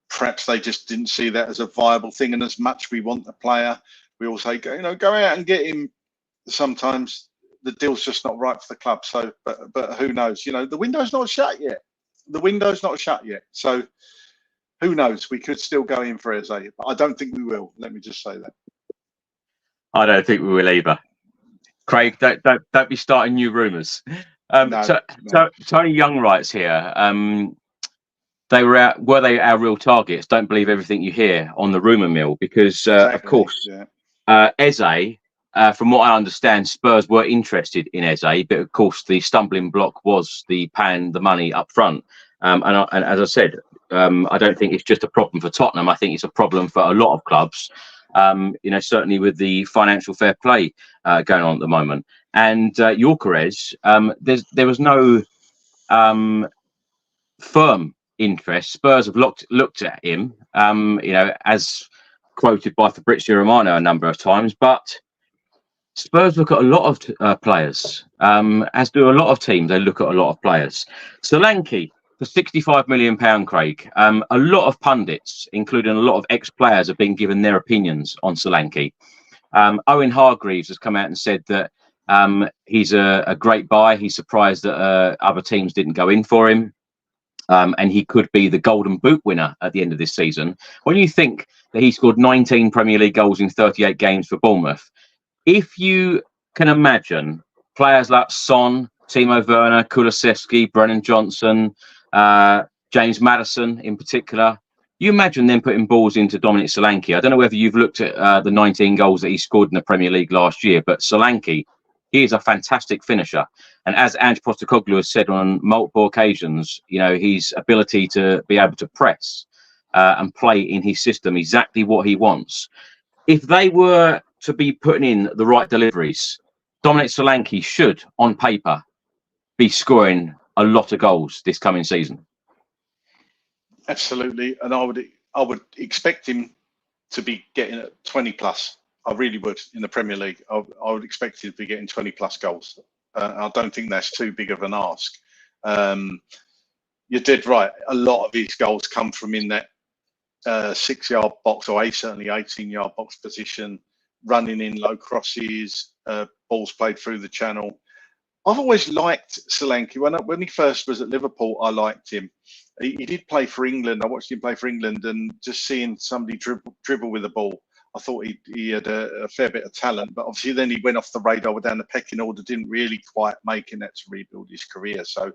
Perhaps they just didn't see that as a viable thing. And as much we want the player, we also go, you know, go out and get him. Sometimes the deal's just not right for the club. So, but who knows? You know, the window's not shut yet. The window's not shut yet. So who knows? We could still go in for Eze, but I don't think we will. Let me just say that. I don't think we will either. Craig, don't be starting new rumours. No. Tony Young writes here. Were they our real targets? Don't believe everything you hear on the rumour mill because, exactly. Of course, yeah. Eze, from what I understand, Spurs were interested in Eze, but of course the stumbling block was the money up front. And as I said, I don't think it's just a problem for Tottenham. I think it's a problem for a lot of clubs. You know, certainly with the financial fair play going on at the moment. And Enquiries, there was no firm interest. Spurs have looked at him, you know, as quoted by Fabrizio Romano a number of times. But Spurs look at a lot of players, as do a lot of teams. They look at a lot of players. Solanke, for £65 million, Craig, a lot of pundits, including a lot of ex-players, have been given their opinions on Solanke. Owen Hargreaves has come out and said that he's a great buy. He's surprised that other teams didn't go in for him. And he could be the Golden Boot winner at the end of this season. When you think that he scored 19 Premier League goals in 38 games for Bournemouth, if you can imagine players like Son, Timo Werner, Kulusevski, Brennan Johnson, James Maddison in particular, you imagine them putting balls into Dominic Solanke. I don't know whether you've looked at the 19 goals that he scored in the Premier League last year, but Solanke, he is a fantastic finisher. And as Ange Postecoglou has said on multiple occasions, you know, his ability to be able to press and play in his system exactly what he wants. If they were to be putting in the right deliveries, Dominic Solanke should, on paper, be scoring a lot of goals this coming season. Absolutely, and I would expect him to be getting at 20 plus. I really would in the Premier League. I would expect him to be getting 20 plus goals. I don't think that's too big of an ask. You're dead right. A lot of his goals come from in that 6-yard box, or certainly 18-yard box position, running in low crosses, balls played through the channel. I've always liked Solanke. When he first was at Liverpool, I liked him. He did play for England. I watched him play for England, and just seeing somebody dribble with the ball, I thought he had a fair bit of talent. But obviously then he went off the radar down the pecking order, didn't really quite make that to rebuild his career. So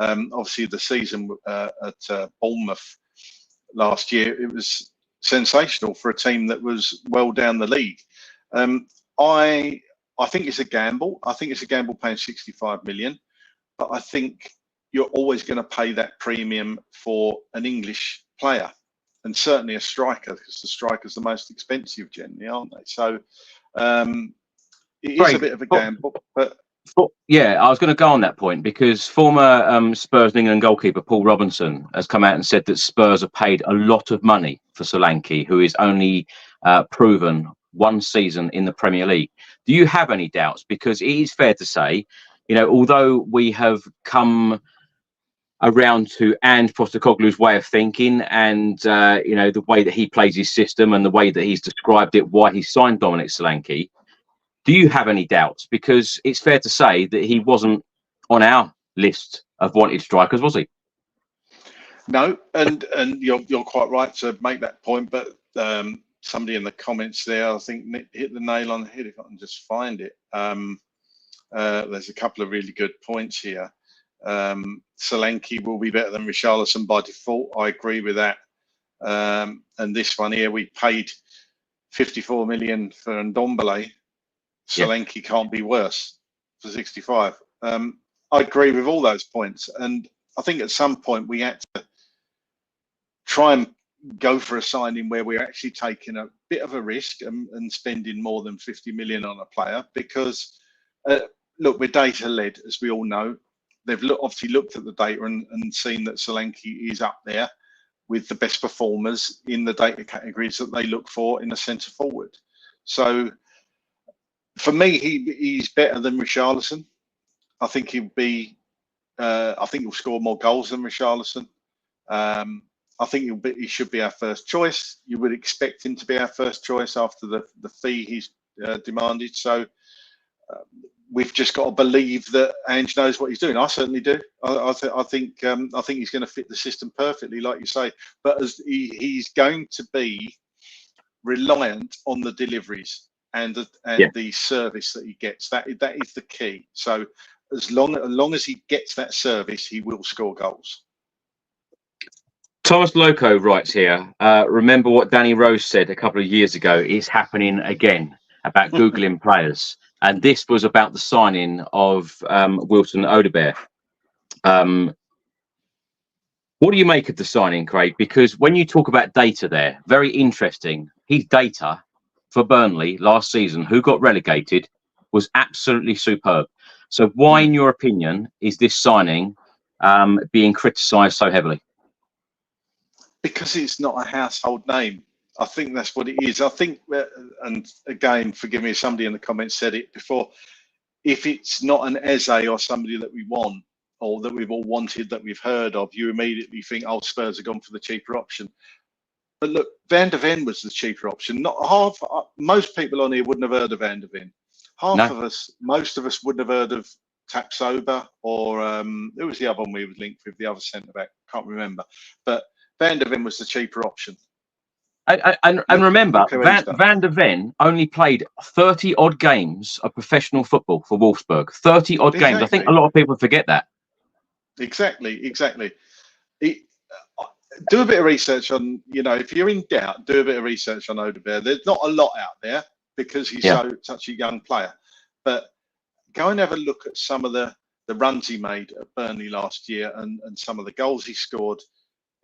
obviously the season at Bournemouth last year, it was sensational for a team that was well down the league. I think it's a gamble. I think it's a gamble paying 65 million, but I think you're always going to pay that premium for an English player, and certainly a striker, because the striker's the most expensive generally, aren't they? So it is a bit of a gamble. But yeah, I was going to go on that point, because former Spurs and England goalkeeper Paul Robinson has come out and said that Spurs have paid a lot of money for Solanke, who is only proven one season in the Premier League. Do you have any doubts? Because it is fair to say, you know, although we have come around to Ange Postecoglou's way of thinking, and you know, the way that he plays his system and the way that he's described it, why he signed Dominic Solanke, do you have any doubts? Because it's fair to say that he wasn't on our list of wanted strikers, was he? No, and you're quite right to make that point, but somebody in the comments there, I think, hit the nail on the head, if I can just find it. There's a couple of really good points here. Solanke will be better than Richarlison by default. I agree with that. And this one here, we paid 54 million for Ndombele. Solanke can't be worse for 65. I agree with all those points. And I think at some point we had to try and go for a signing where we're actually taking a bit of a risk and spending more than 50 million on a player, because look, we're data led, as we all know. They've obviously looked at the data and seen that Solanke is up there with the best performers in the data categories that they look for in a centre forward. So for me, he's better than Richarlison. I think he'll be. I think he'll score more goals than Richarlison. I think he should be our first choice. You would expect him to be our first choice after the fee he's demanded. So we've just got to believe that Ange knows what he's doing. I certainly do. I think he's going to fit the system perfectly, like you say. But as he's going to be reliant on the deliveries and the service that he gets. That is the key. So as long as he gets that service, he will score goals. Thomas Loco writes here, remember what Danny Rose said a couple of years ago is happening again about Googling players. And this was about the signing of Wilson Odobert. What do you make of the signing, Craig? Because when you talk about data there, very interesting. His data for Burnley last season, who got relegated, was absolutely superb. So why, in your opinion, is this signing being criticised so heavily? Because it's not a household name. I think that's what it is. I think, and again, forgive me if somebody in the comments said it before, if it's not an Eze or somebody that we want, or that we've all wanted, that we've heard of, you immediately think, oh, Spurs have gone for the cheaper option. But look, Van der Ven was the cheaper option. Most people on here wouldn't have heard of Van der Ven. Most of us wouldn't have heard of Tapsoba, or who was the other one we were linked with, the other centre back? Can't remember. But Van der Ven was the cheaper option. And remember, Van der Ven only played 30 odd games of professional football for Wolfsburg. 30 odd games. I think a lot of people forget that. Exactly. Do a bit of suresearch on, if you're in doubt, do a bit of research on Odobert. There's not a lot out there because he's such a young player. But go and have a look at some of the runs he made at Burnley last year and some of the goals he scored.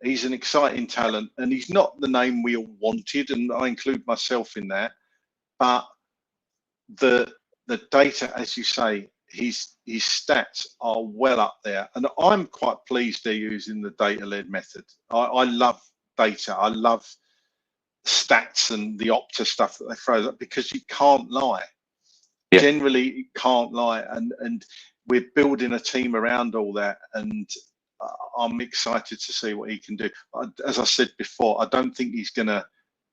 He's an exciting talent, and he's not the name we all wanted, and I include myself in that. But the data, as you say, his stats are well up there, and I'm quite pleased they're using the data-led method. I love data. I love stats and the Opta stuff that they throw up, because you can't lie. Yeah. Generally, you can't lie, and we're building a team around all that, and I'm excited to see what he can do. As I said before, I don't think he's going to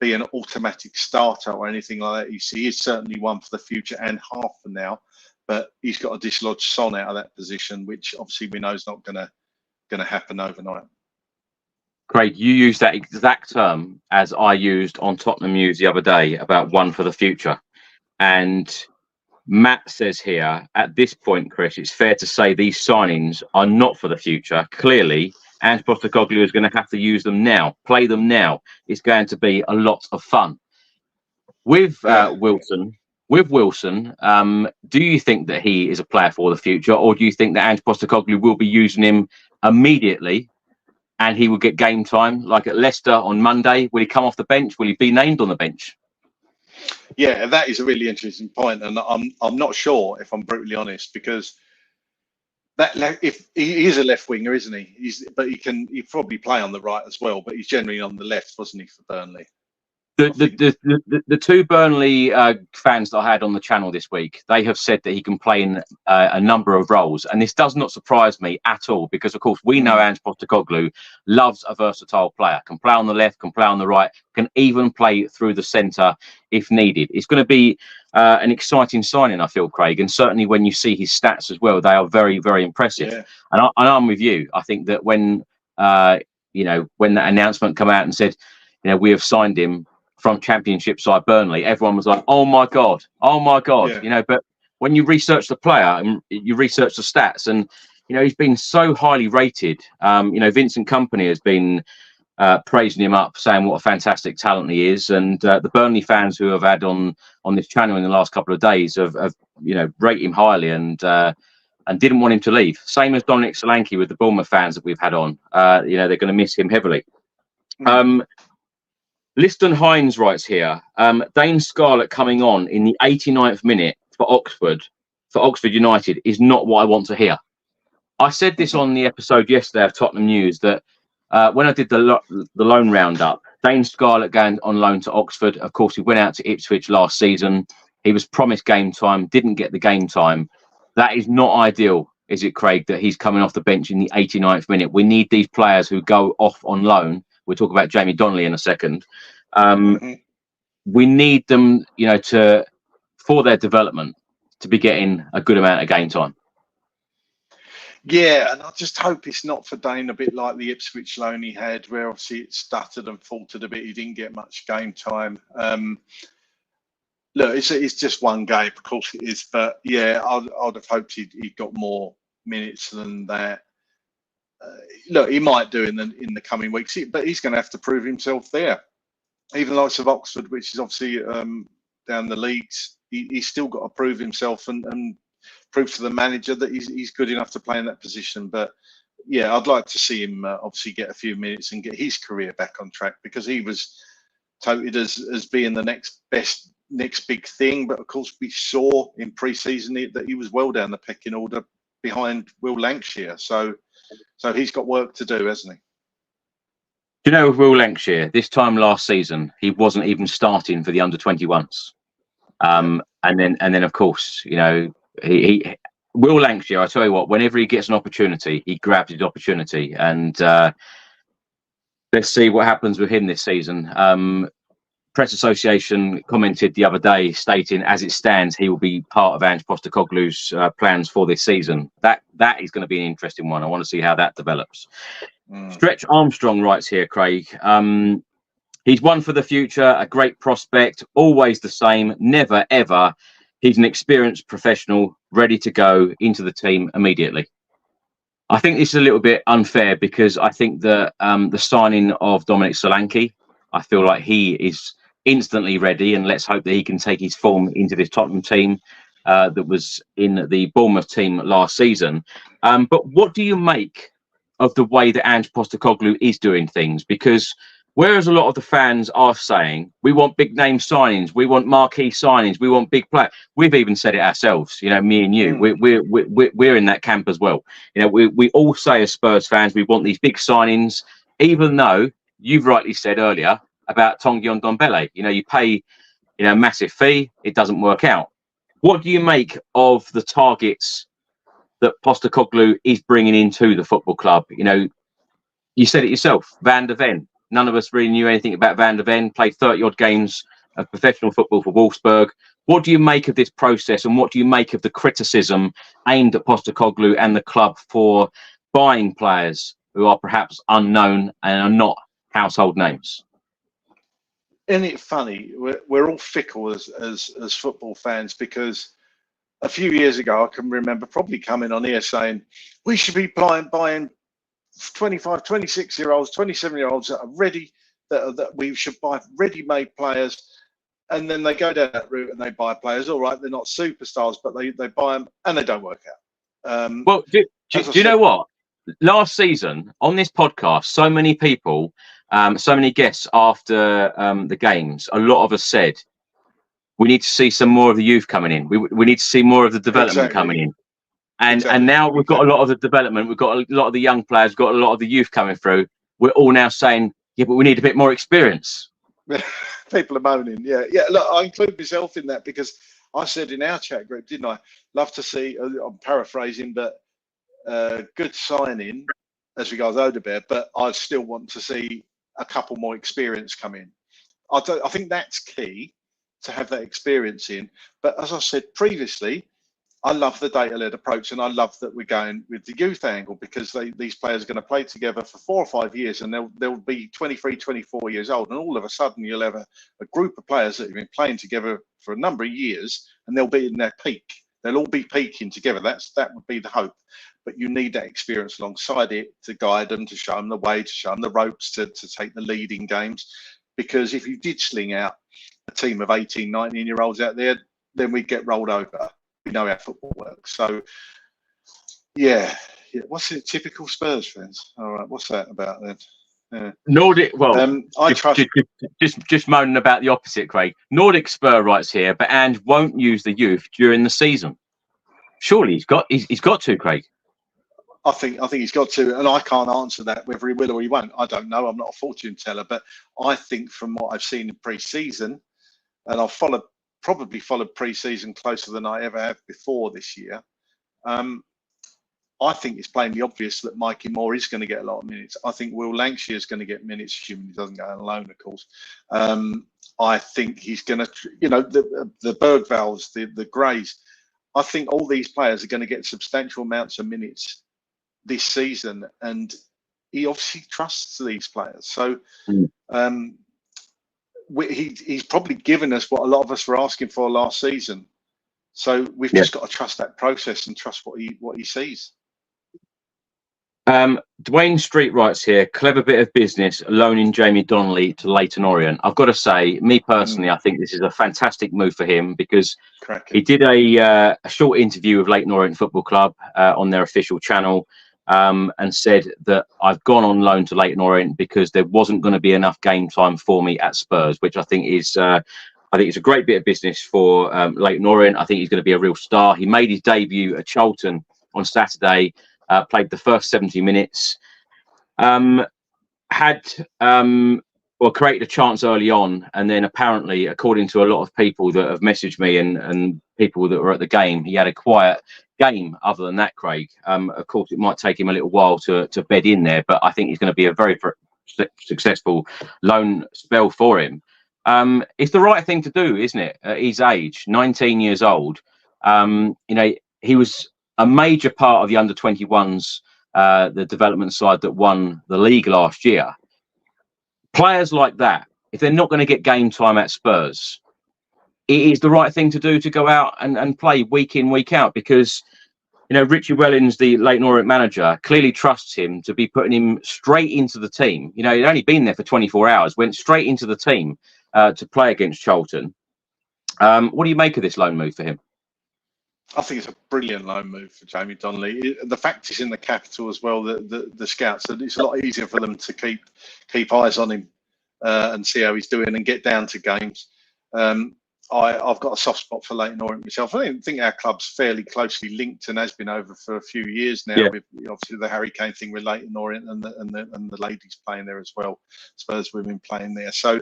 be an automatic starter or anything like that. He is certainly one for the future and half for now, but he's got to dislodge Son out of that position, which obviously we know is not going to happen overnight. Craig, you used that exact term as I used on Tottenham News the other day about one for the future. And Matt says here, at this point, Chris, it's fair to say these signings are not for the future. Clearly, Ange Postecoglou is going to have to use them now, play them now. It's going to be a lot of fun. With Wilson, do you think that he is a player for the future, or do you think that Ange Postecoglou will be using him immediately and he will get game time, like at Leicester on Monday? Will he come off the bench? Will he be named on the bench? Yeah, that is a really interesting point, and I'm not sure, if I'm brutally honest, because if he is a left winger, isn't he? But he probably play on the right as well, but he's generally on the left, wasn't he, for Burnley? The two Burnley fans that I had on the channel this week, they have said that he can play in a number of roles, and this does not surprise me at all, because of course we know Ange Postecoglou loves a versatile player, can play on the left, can play on the right, can even play through the centre if needed. It's going to be an exciting signing, I feel, Craig, and certainly when you see his stats as well, they are very, very impressive. Yeah. And I'm with you. I think that when when that announcement came out and said, we have signed him from Championship side Burnley, everyone was like, oh my god, yeah. But when you research the player and you research the stats, and he's been so highly rated. Vincent Kompany has been praising him up, saying what a fantastic talent he is, and the Burnley fans who have had on this channel in the last couple of days have rated him highly and didn't want him to leave. Same as Dominic Solanke with the Bournemouth fans that we've had on. They're going to miss him heavily. Liston Hines writes here, Dane Scarlett coming on in the 89th minute for Oxford United is not what I want to hear. I said this on the episode yesterday of Tottenham News, that when I did the loan roundup, Dane Scarlett going on loan to Oxford. Of course, he went out to Ipswich last season. He was promised game time, didn't get the game time. That is not ideal, is it, Craig, that he's coming off the bench in the 89th minute? We need these players who go off on loan. We'll talk about Jamie Donnelly in a second. We need them, for their development, to be getting a good amount of game time. Yeah, and I just hope it's not for Dane a bit like the Ipswich loan he had, where obviously it stuttered and faltered a bit. He didn't get much game time. Look, it's just one game, of course it is, but yeah, I'd have hoped he'd got more minutes than that. Look, he might do in the coming weeks, but he's going to have to prove himself there. Even the likes of Oxford, which is obviously down the leagues, he's still got to prove himself and prove to the manager that he's good enough to play in that position. But yeah, I'd like to see him obviously get a few minutes and get his career back on track, because he was touted as being the next big thing. But of course, we saw in pre-season that he was well down the pecking order behind Will Lancashire. So he's got work to do, hasn't he? With Will Lancashire, this time last season, he wasn't even starting for the under-21s. And then of course, he Will Lancashire, I tell you what, whenever he gets an opportunity, he grabs his opportunity. And let's see what happens with him this season. Press Association commented the other day, stating, as it stands, he will be part of Ange Postecoglou's plans for this season. That is going to be an interesting one. I want to see how that develops. Stretch Armstrong writes here, Craig. He's one for the future, a great prospect, always the same, never, ever. He's an experienced professional, ready to go into the team immediately. I think this is a little bit unfair because I think that the signing of Dominic Solanke, I feel like he is instantly ready, and let's hope that he can take his form into this Tottenham team that was in the Bournemouth team last season. But what do you make of the way that Ange Postecoglou is doing things? Because whereas a lot of the fans are saying, we want big name signings, we want marquee signings, we want big players. We've even said it ourselves, you know, me and you, we're in that camp as well. You know, we all say as Spurs fans, we want these big signings, even though you've rightly said earlier about Tanguy Ndombele. You know, you pay, you know, a massive fee, it doesn't work out. What do you make of the targets that Postecoglou is bringing into the football club? You know, you said it yourself, Van der Ven. None of us really knew anything about Van der Ven, played 30-odd games of professional football for Wolfsburg. What do you make of this process, and what do you make of the criticism aimed at Postecoglou and the club for buying players who are perhaps unknown and are not household names? Isn't it funny? We're all fickle as football fans, because a few years ago, I can remember probably coming on here saying we should be buying 25, 26-year-olds, 27-year-olds that are ready, that we should buy ready-made players. And then they go down that route and they buy players. All right, they're not superstars, but they buy them and they don't work out. Well, do you know what? Last season on this podcast, so many people, so many guests after the games, a lot of us said, we need to see some more of the youth coming in. We need to see more of the development coming in. And now we've got a lot of the development. We've got a lot of the young players. We've got a lot of the youth coming through. We're all now saying, yeah, but we need a bit more experience. People are moaning. Yeah. Look, I include myself in that, because I said in our chat group, didn't I? Love to see, I'm paraphrasing, but good signing as regards Odobert, but I still want to see a couple more experience come in. I think that's key, to have that experience in. But as I said previously, I love the data-led approach, and I love that we're going with the youth angle, because these players are going to play together for 4 or 5 years, and they'll be 23, 24 years old, and all of a sudden you'll have a group of players that have been playing together for a number of years, and they'll be in their peak. They'll all be peaking together. That would be the hope. But you need that experience alongside it to guide them, to show them the way, to show them the ropes, to take the lead in games. Because if you did sling out a team of 18, 19-year-olds out there, then we'd get rolled over. We know how football works. So, yeah. What's it? Typical Spurs fans. All right. What's that about then? Yeah. Nordic. Well, I trust. Just moaning about the opposite, Craig. Nordic Spur writes here, but Ange won't use the youth during the season. Surely he's got to, Craig. I think he's got to, and I can't answer that whether he will or he won't. I don't know. I'm not a fortune teller, but I think from what I've seen in pre-season, and I've probably followed pre-season closer than I ever have before this year. I think it's plainly obvious that Mikey Moore is going to get a lot of minutes. I think Will Lancashire is going to get minutes, assuming he doesn't go on loan, of course. I think he's going to, the Bergvalls, the Greys. I think all these players are going to get substantial amounts of minutes this season, and he obviously trusts these players. So he's probably given us what a lot of us were asking for last season. So we've just got to trust that process and trust what he sees. Dwayne Street writes here, clever bit of business loaning Jamie Donnelly to Leyton Orient. I've got to say, me personally, I think this is a fantastic move for him, because he did a short interview with Leyton Orient Football Club on their official channel, and said that I've gone on loan to Leyton Orient because there wasn't going to be enough game time for me at Spurs, which I think is it's a great bit of business for Leyton Orient. I think he's going to be a real star. He made his debut at Charlton on Saturday. Played the first 70 minutes, had well, created a chance early on, and then apparently, according to a lot of people that have messaged me and people that were at the game, he had a quiet game. Other than that, Craig, of course, it might take him a little while to bed in there, but I think he's going to be a very successful loan spell for him. It's the right thing to do, isn't it? At his age, 19 years old, he was a major part of the under-21s, the development side that won the league last year. Players like that, if they're not going to get game time at Spurs, it is the right thing to do to go out and play week in, week out, because, Richie Wellens, the Leyton Orient manager, clearly trusts him to be putting him straight into the team. He'd only been there for 24 hours, went straight into the team to play against Charlton. What do you make of this loan move for him? I think it's a brilliant loan move for Jamie Donnelly. The fact he's in the capital as well, the scouts, it's a lot easier for them to keep eyes on him and see how he's doing and get down to games. I've got a soft spot for Leyton Orient myself. I think our club's fairly closely linked and has been over for a few years now. Yeah. With obviously the Harry Kane thing with Leyton Orient and the ladies playing there as well, Spurs women playing there. So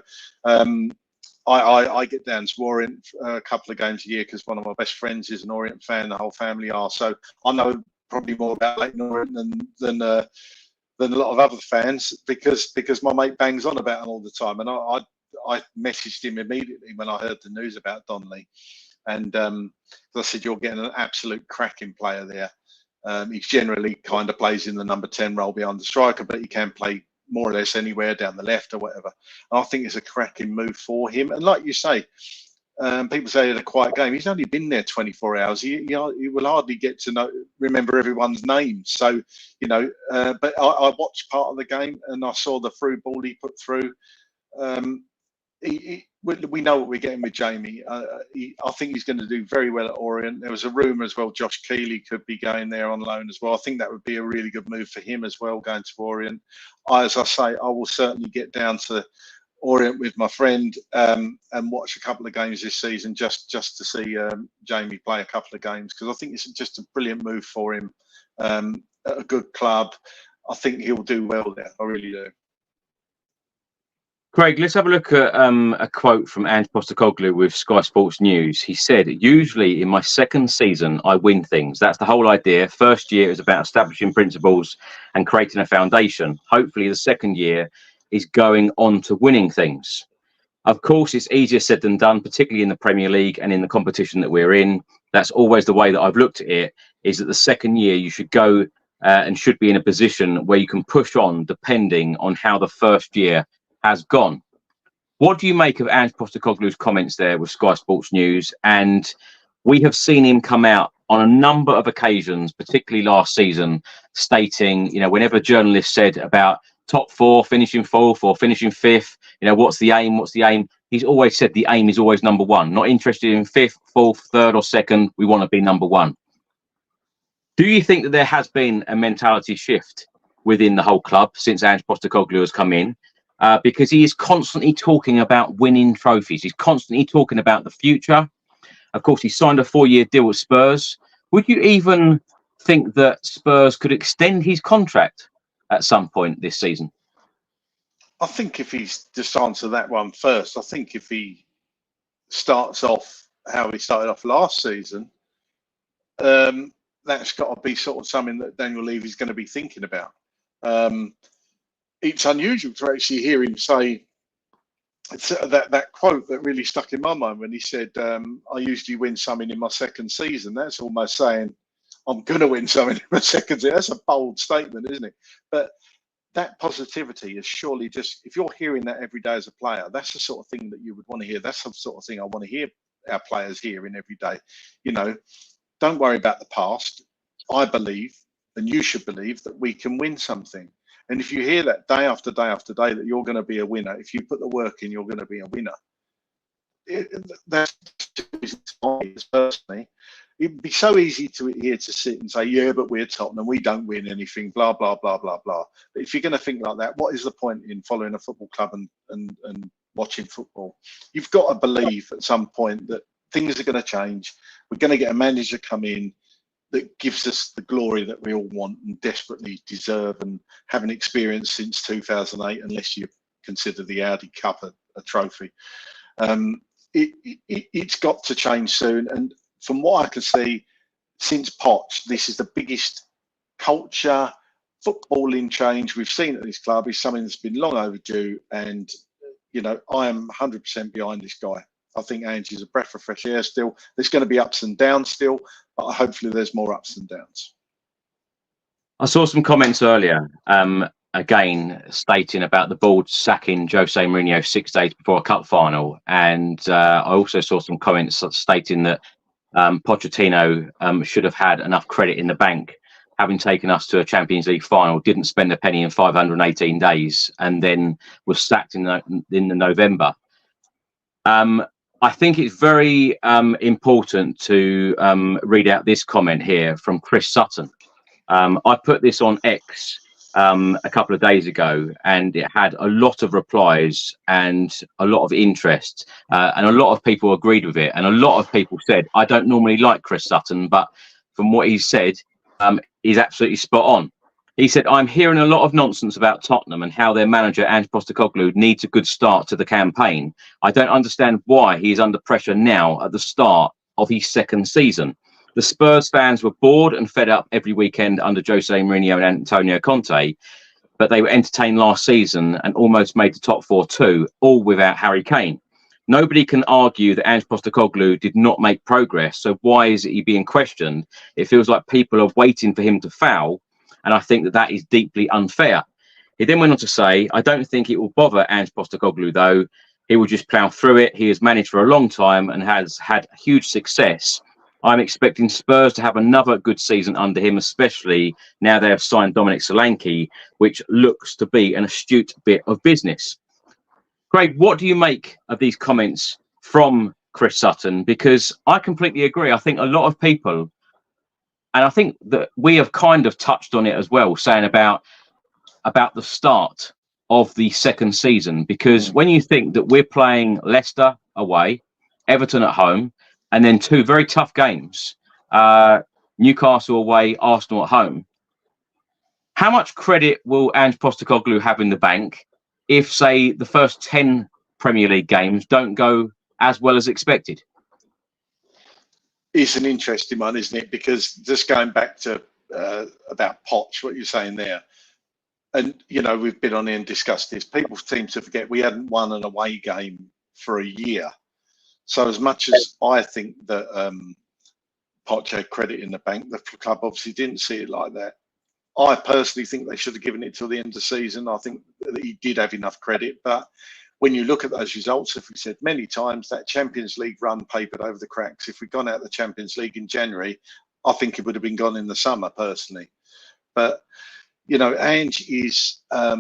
I get down to Orient a couple of games a year because one of my best friends is an Orient fan. The whole family are. So I know probably more about Leyton Orient than a lot of other fans because my mate bangs on about them all the time. And I messaged him immediately when I heard the news about Donnelly, and I said, "You're getting an absolute cracking player there." He generally kind of plays in the number 10 role behind the striker, but he can play more or less anywhere down the left or whatever. And I think it's a cracking move for him. And like you say, people say he had a quiet game. He's only been there 24 hours. He will hardly get to remember everyone's names. So, but I watched part of the game and I saw the through ball he put through. We know what we're getting with Jamie. I think he's going to do very well at Orient. There was a rumour as well, Josh Keeley could be going there on loan as well. I think that would be a really good move for him as well, going to Orient. As I say, I will certainly get down to Orient with my friend and watch a couple of games this season just to see Jamie play a couple of games, because I think it's just a brilliant move for him at a good club. I think he'll do well there. I really do. Craig, let's have a look at a quote from Ange Postecoglou with Sky Sports News. He said, "Usually in my second season, I win things. That's the whole idea. First year is about establishing principles and creating a foundation. Hopefully the second year is going on to winning things. Of course, it's easier said than done, particularly in the Premier League and in the competition that we're in. That's always the way that I've looked at it, is that the second year you should go and should be in a position where you can push on depending on how the first year has gone." What do you make of Ange Postecoglou's comments there with Sky Sports News? And we have seen him come out on a number of occasions, particularly last season, stating, whenever journalists said about top four, finishing fourth or finishing fifth, what's the aim? What's the aim? He's always said the aim is always number one. Not interested in fifth, fourth, third or second. We want to be number one. Do you think that there has been a mentality shift within the whole club since Ange Postecoglou has come in? Because he is constantly talking about winning trophies. He's constantly talking about the future. Of course, he signed a 4-year deal with Spurs. Would you even think that Spurs could extend his contract at some point this season? I think if he's just answer that one first, I think if he starts off how he started off last season, that's got to be sort of something that Daniel Levy is going to be thinking about. It's unusual to actually hear him say that quote that really stuck in my mind when he said, "I usually win something in my second season." That's almost saying, "I'm going to win something in my second season." That's a bold statement, isn't it? But that positivity is surely just, if you're hearing that every day as a player, that's the sort of thing that you would want to hear. That's the sort of thing I want to hear our players hearing every day. Don't worry about the past. I believe, and you should believe, that we can win something. And if you hear that day after day after day, that you're going to be a winner, if you put the work in, you're going to be a winner. That's personally. It'd be so easy to sit and say, "Yeah, but we're Tottenham, we don't win anything, blah, blah, blah, blah, blah." But if you're going to think like that, what is the point in following a football club and watching football? You've got to believe at some point that things are going to change. We're going to get a manager come in that gives us the glory that we all want and desperately deserve and haven't experienced since 2008, unless you're consider the Audi Cup a trophy. It's got to change soon. And from what I can see, since Poch, this is the biggest culture footballing change we've seen at this club. Is something that's been long overdue. And, you know, I am 100% behind this guy. I think Ange is a breath of fresh air still. There's going to be ups and downs still, but hopefully there's more ups and downs. I saw some comments earlier, again, stating about the board sacking Jose Mourinho 6 days before a cup final. And I also saw some comments stating that Pochettino should have had enough credit in the bank, having taken us to a Champions League final, didn't spend a penny in 518 days, and then was sacked in the November. I think it's very important to read out this comment here from Chris Sutton. I put this on X a couple of days ago, and it had a lot of replies and a lot of interest, and a lot of people agreed with it, and a lot of people said, I don't normally like Chris Sutton, but from what he said, he's absolutely spot on. He said, I'm hearing a lot of nonsense about Tottenham and how their manager, Ange Postecoglou, needs a good start to the campaign. I don't understand why he is under pressure now at the start of his second season. The Spurs fans were bored and fed up every weekend under Jose Mourinho and Antonio Conte, but they were entertained last season and almost made the top four too, all without Harry Kane. Nobody can argue that Ange Postecoglou did not make progress, so why is he being questioned? It feels like people are waiting for him to foul, and I think that is deeply unfair. He then went on to say, I don't think it will bother Ange Postecoglou, though. He will just plough through it. He has managed for a long time and has had huge success. I'm expecting Spurs to have another good season under him, especially now they have signed Dominic Solanke, which looks to be an astute bit of business. Craig, what do you make of these comments from Chris Sutton? Because I completely agree. I think a lot of people, and I think that we have kind of touched on it as well, saying about the start of the second season, because when you think that we're playing Leicester away, Everton at home, and then two very tough games, Newcastle away, Arsenal at home, how much credit will Ange Postecoglou have in the bank if, say, the first 10 Premier League games don't go as well as expected? It's an interesting one, isn't it? Because just going back to about Poch, what you're saying there, and, you know, we've been on here and discussed this. People seem to forget we hadn't won an away game for a year. So as much as I think that Poch had credit in the bank, the club obviously didn't see it like that. I personally think they should have given it till the end of the season. I think that he did have enough credit. But when you look at those results, as we said many times, that Champions League run papered over the cracks. If we'd gone out of the Champions League in January, I think it would have been gone in the summer, personally. But, you know, Ange is, I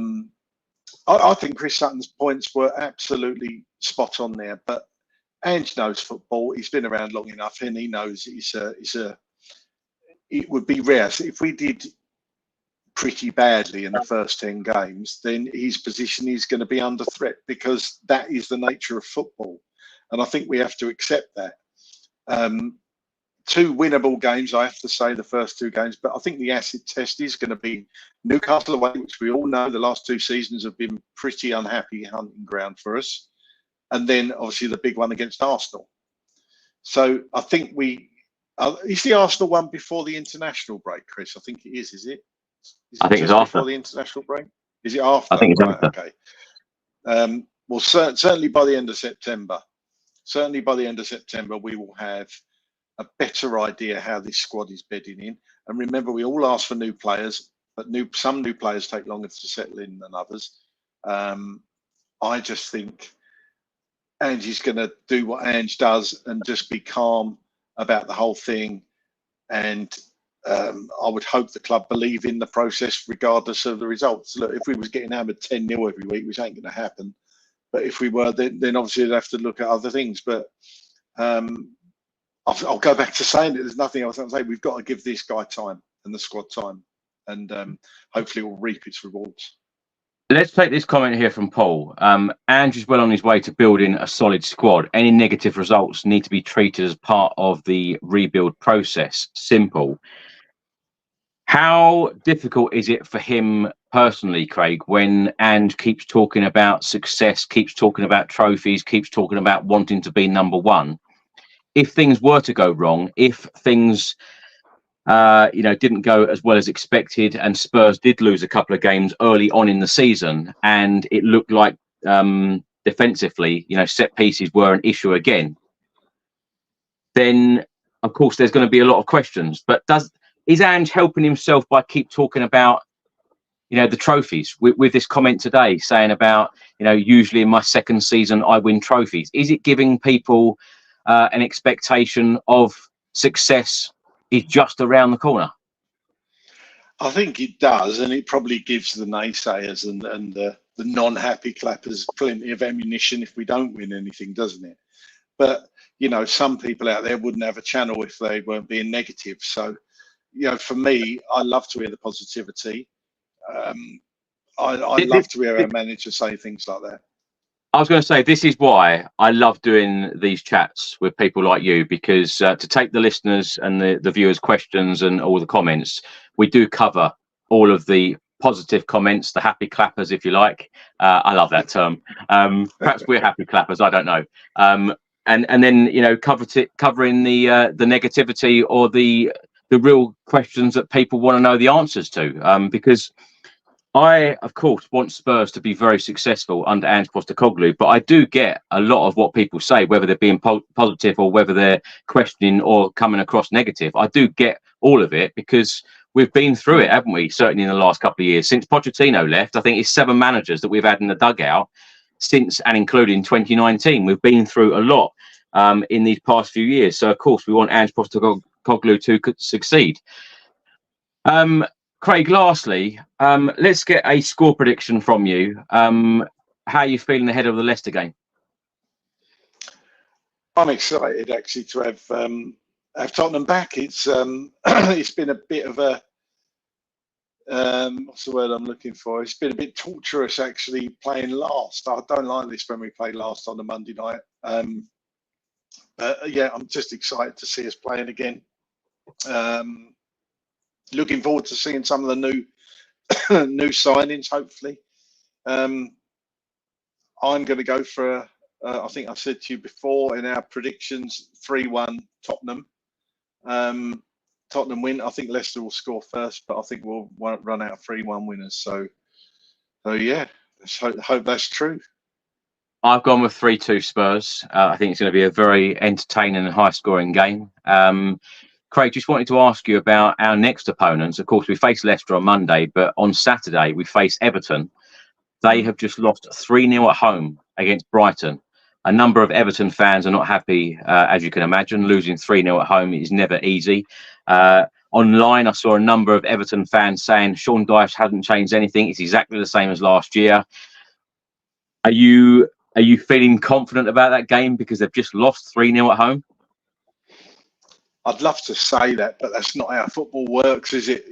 think Chris Sutton's points were absolutely spot on there. But Ange knows football. He's been around long enough, and he knows it would be rare. So if we did pretty badly in the first 10 games, then his position is going to be under threat, because that is the nature of football. And I think we have to accept that. Two winnable games, I have to say, the first two games, but I think the acid test is going to be Newcastle away, which we all know the last two seasons have been pretty unhappy hunting ground for us. And then obviously the big one against Arsenal. So I think is the Arsenal one before the international break, Chris? I think it is it? I think it's after. Before the international break? Is it after? I think it's after. Okay. Well, certainly by the end of September. Certainly by the end of September, we will have a better idea how this squad is bedding in. And remember, we all ask for new players, but some new players take longer to settle in than others. I just think Ange is going to do what Ange does and just be calm about the whole thing. And I would hope the club believe in the process regardless of the results. Look, if we was getting hammered 10-0 every week, which ain't going to happen, but if we were, then obviously they'd have to look at other things. But I'll go back to saying that there's nothing else I can say. We've got to give this guy time and the squad time, and hopefully it will reap its rewards. Let's take this comment here from Paul. Ange is well on his way to building a solid squad. Any negative results need to be treated as part of the rebuild process. Simple. How difficult is it for him personally, Craig, when Ange keeps talking about success, keeps talking about trophies, keeps talking about wanting to be number one? If things were to go wrong, if things didn't go as well as expected, and Spurs did lose a couple of games early on in the season, and it looked like defensively, set pieces were an issue again, then of course there's going to be a lot of questions. But is Ange helping himself by keep talking about the trophies with this comment today saying about usually in my second season I win trophies? Is it giving people an expectation of success is just around the corner? I think it does, and it probably gives the naysayers and the non-happy clappers plenty of ammunition if we don't win anything, doesn't it? But some people out there wouldn't have a channel if they weren't being negative. So for me, I love to hear the positivity. I love to hear our manager say things like that. I was going to say, this is why I love doing these chats with people like you, because to take the listeners and the viewers' questions and all the comments, we do cover all of the positive comments, the happy clappers, if you like. I love that term. Perhaps we're happy clappers, I don't know. And then, covering the negativity or the real questions that people want to know the answers to, because I, of course, want Spurs to be very successful under Ange Postecoglou, but I do get a lot of what people say, whether they're being positive or whether they're questioning or coming across negative. I do get all of it because we've been through it, haven't we? Certainly in the last couple of years. Since Pochettino left, I think it's 7 managers that we've had in the dugout since and including 2019. We've been through a lot in these past few years. So, of course, we want Ange Postecoglou to succeed. Craig, lastly, let's get a score prediction from you. How are you feeling ahead of the Leicester game? I'm excited actually to have Tottenham back. It's it's been a bit of a what's the word I'm looking for? It's been a bit torturous actually playing last. I don't like this when we play last on a Monday night. But yeah, I'm just excited to see us playing again. Looking forward to seeing some of the new signings, hopefully. I'm going to go for, I think I said to you before in our predictions, 3-1 Tottenham. Tottenham win. I think Leicester will score first, but I think we'll run out 3-1 winners. So yeah, let's hope that's true. I've gone with 3-2 Spurs. I think it's going to be a very entertaining and high-scoring game. Craig, just wanted to ask you about our next opponents. Of course, we face Leicester on Monday, but on Saturday we face Everton. They have just lost 3-0 at home against Brighton. A number of Everton fans are not happy, as you can imagine. Losing 3-0 at home is never easy. Online, I saw a number of Everton fans saying Sean Dyche hasn't changed anything. It's exactly the same as last year. Are you feeling confident about that game because they've just lost 3-0 at home? I'd love to say that, but that's not how football works, is it?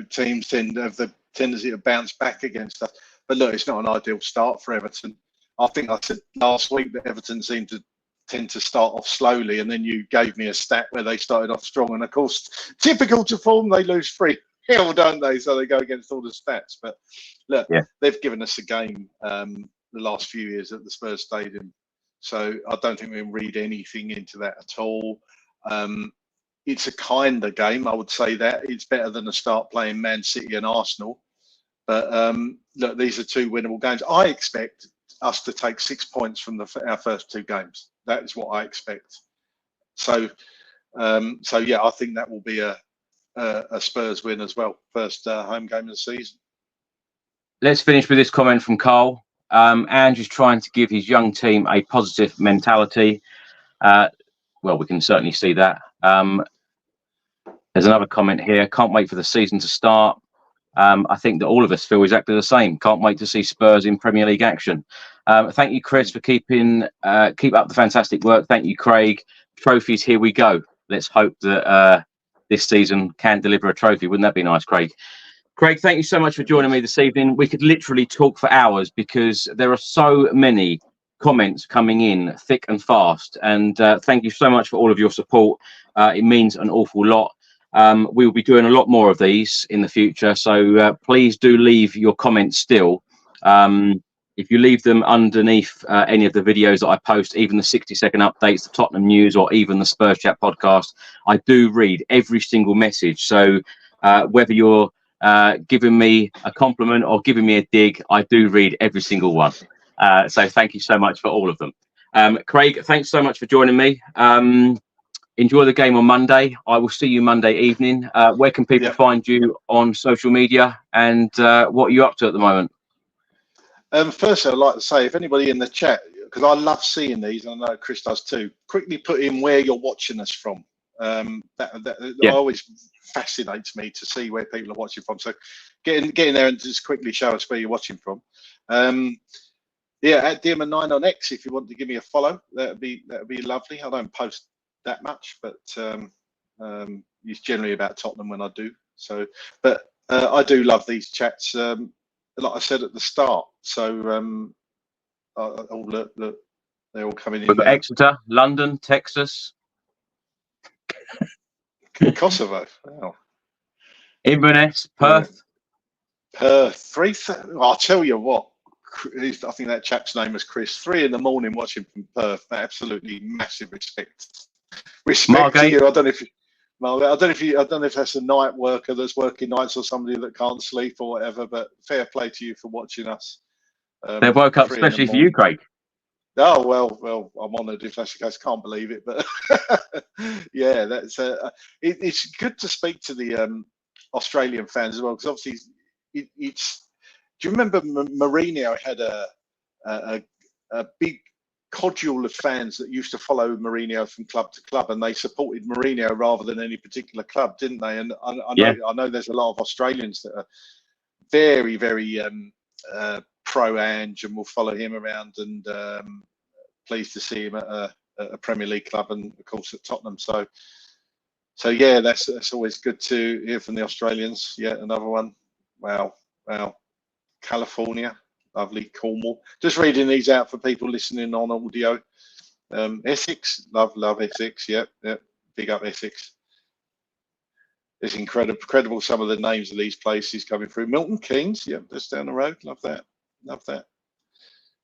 Teams tend to have the tendency to bounce back against us. But look, it's not an ideal start for Everton. I think I said last week that Everton seemed to tend to start off slowly, and then you gave me a stat where they started off strong. And of course, typical to form, they lose 3-0, don't they? So they go against all the stats. But look, They've given us a game the last few years at the Spurs Stadium. So I don't think we can read anything into that at all. It's a kinder game, I would say that. It's better than a start playing Man City and Arsenal. But look, these are 2 winnable games. I expect us to take 6 points from our first 2 games. That is what I expect. So yeah, I think that will be a Spurs win as well. First home game of the season. Let's finish with this comment from Carl. Ange is trying to give his young team a positive mentality. Well, we can certainly see that. There's another comment here. Can't wait for the season to start. I think that all of us feel exactly the same. Can't wait to see Spurs in Premier League action. Thank you, Chris, for keep up the fantastic work. Thank you, Craig. Trophies, here we go. Let's hope that this season can deliver a trophy. Wouldn't that be nice, Craig? Craig, thank you so much for joining me this evening. We could literally talk for hours because there are so many comments coming in thick and fast. And thank you so much for all of your support. It means an awful lot. We will be doing a lot more of these in the future, so please do leave your comments still. If you leave them underneath any of the videos that I post, even the 60-second updates, the Tottenham news, or even the Spurs Chat podcast, I do read every single message. So whether you're giving me a compliment or giving me a dig, I do read every single one. So thank you so much for all of them. Craig, thanks so much for joining me. Enjoy the game on Monday. I will see you Monday evening. Where can people find you on social media, and what are you up to at the moment? First, I'd like to say, if anybody in the chat, because I love seeing these, and I know Chris does too, quickly put in where you're watching us from. That always fascinates me to see where people are watching from. So get in there and just quickly show us where you're watching from. At Dearman9 on X, if you want to give me a follow, that'd be lovely. I don't post that much, but it's generally about Tottenham when I do. So, but I do love these chats. Like I said at the start, so look, they're all coming in. Exeter, London, Texas, Kosovo. Wow. Inverness, Perth. Perth. I'll tell you what. I think that chap's name was Chris. 3 in the morning watching from Perth. Absolutely massive respect. Respect to you. I don't know if that's a night worker that's working nights or somebody that can't sleep or whatever, but fair play to you for watching us. They woke up especially for you, Craig. Oh, well, I'm honoured if that's the case. Can't believe it, but yeah, that's it's good to speak to the Australian fans as well, because obviously it's. Do you remember Mourinho had a big codule of fans that used to follow Mourinho from club to club, and they supported Mourinho rather than any particular club, didn't they? And I know there's a lot of Australians that are very, very pro Ange and will follow him around, and pleased to see him at a Premier League club, and of course at Tottenham. So yeah, that's always good to hear from the Australians. Yeah, another one. Wow. California. Lovely. Cornwall. Just reading these out for people listening on audio. Essex, love Essex. Yep. Big up Essex. It's incredible some of the names of these places coming through. Milton Keynes, yep, just down the road. Love that.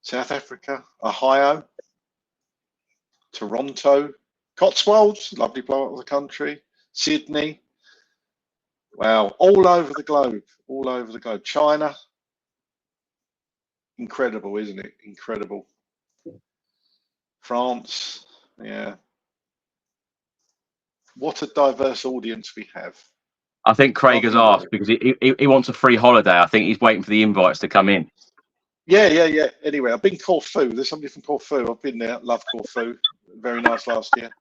South Africa, Ohio, Toronto, Cotswolds, lovely part of the country. Sydney. Wow, all over the globe. China. Incredible, isn't it? Incredible. France, yeah. What a diverse audience we have. I think Craig has asked because he wants a free holiday. I think he's waiting for the invites to come in. Yeah. Anyway, I've been Corfu. There's somebody from Corfu. I've been there. Love Corfu. Very nice last year.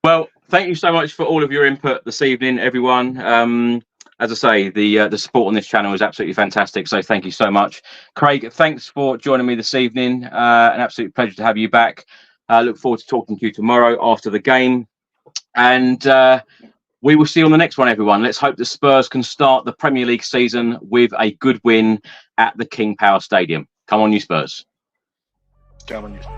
Well, thank you so much for all of your input this evening, everyone. As I say, the support on this channel is absolutely fantastic. So thank you so much. Craig, thanks for joining me this evening. An absolute pleasure to have you back. Look forward to talking to you tomorrow after the game. And we will see you on the next one, everyone. Let's hope the Spurs can start the Premier League season with a good win at the King Power Stadium. Come on, you Spurs. Come on, you Spurs.